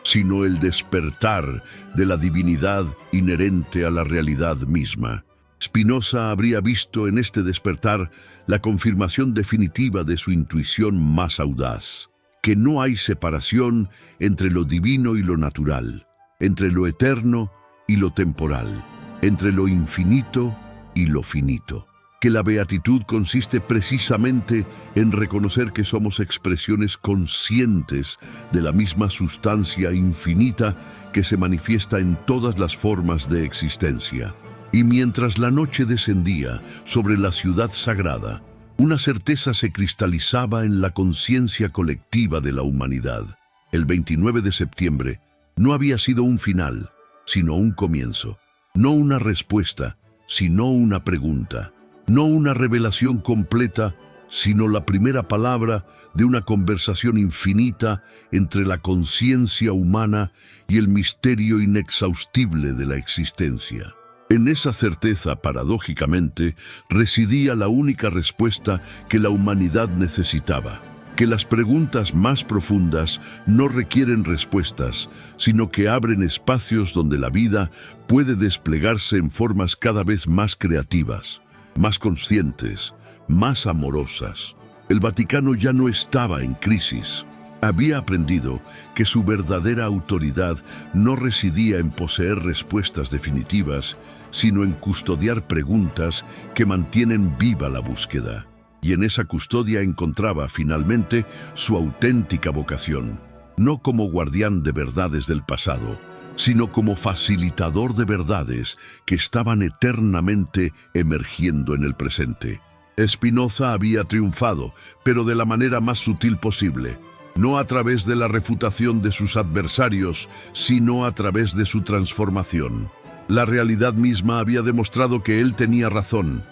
sino el despertar de la divinidad inherente a la realidad misma. Spinoza habría visto en este despertar la confirmación definitiva de su intuición más audaz, que no hay separación entre lo divino y lo natural, entre lo eterno y lo temporal, entre lo infinito y lo finito, que la beatitud consiste precisamente en reconocer que somos expresiones conscientes de la misma sustancia infinita que se manifiesta en todas las formas de existencia. Y mientras la noche descendía sobre la ciudad sagrada, una certeza se cristalizaba en la conciencia colectiva de la humanidad. El 29 de septiembre no había sido un final, sino un comienzo. No una respuesta, sino una pregunta. No una revelación completa, sino la primera palabra de una conversación infinita entre la conciencia humana y el misterio inexhaustible de la existencia. En esa certeza, paradójicamente, residía la única respuesta que la humanidad necesitaba, que las preguntas más profundas no requieren respuestas, sino que abren espacios donde la vida puede desplegarse en formas cada vez más creativas, más conscientes, más amorosas. El Vaticano ya no estaba en crisis. Había aprendido que su verdadera autoridad no residía en poseer respuestas definitivas, sino en custodiar preguntas que mantienen viva la búsqueda. Y en esa custodia encontraba finalmente su auténtica vocación, no como guardián de verdades del pasado, sino como facilitador de verdades que estaban eternamente emergiendo en el presente. Spinoza había triunfado, pero de la manera más sutil posible. No a través de la refutación de sus adversarios, sino a través de su transformación. La realidad misma había demostrado que él tenía razón.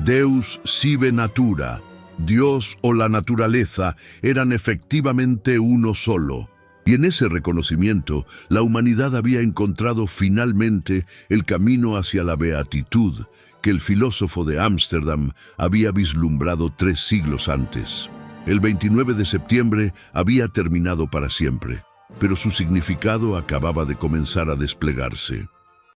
Deus sive natura, Dios o la naturaleza eran efectivamente uno solo. Y en ese reconocimiento, la humanidad había encontrado finalmente el camino hacia la beatitud que el filósofo de Ámsterdam había vislumbrado 3 siglos antes. El 29 de septiembre había terminado para siempre, pero su significado acababa de comenzar a desplegarse.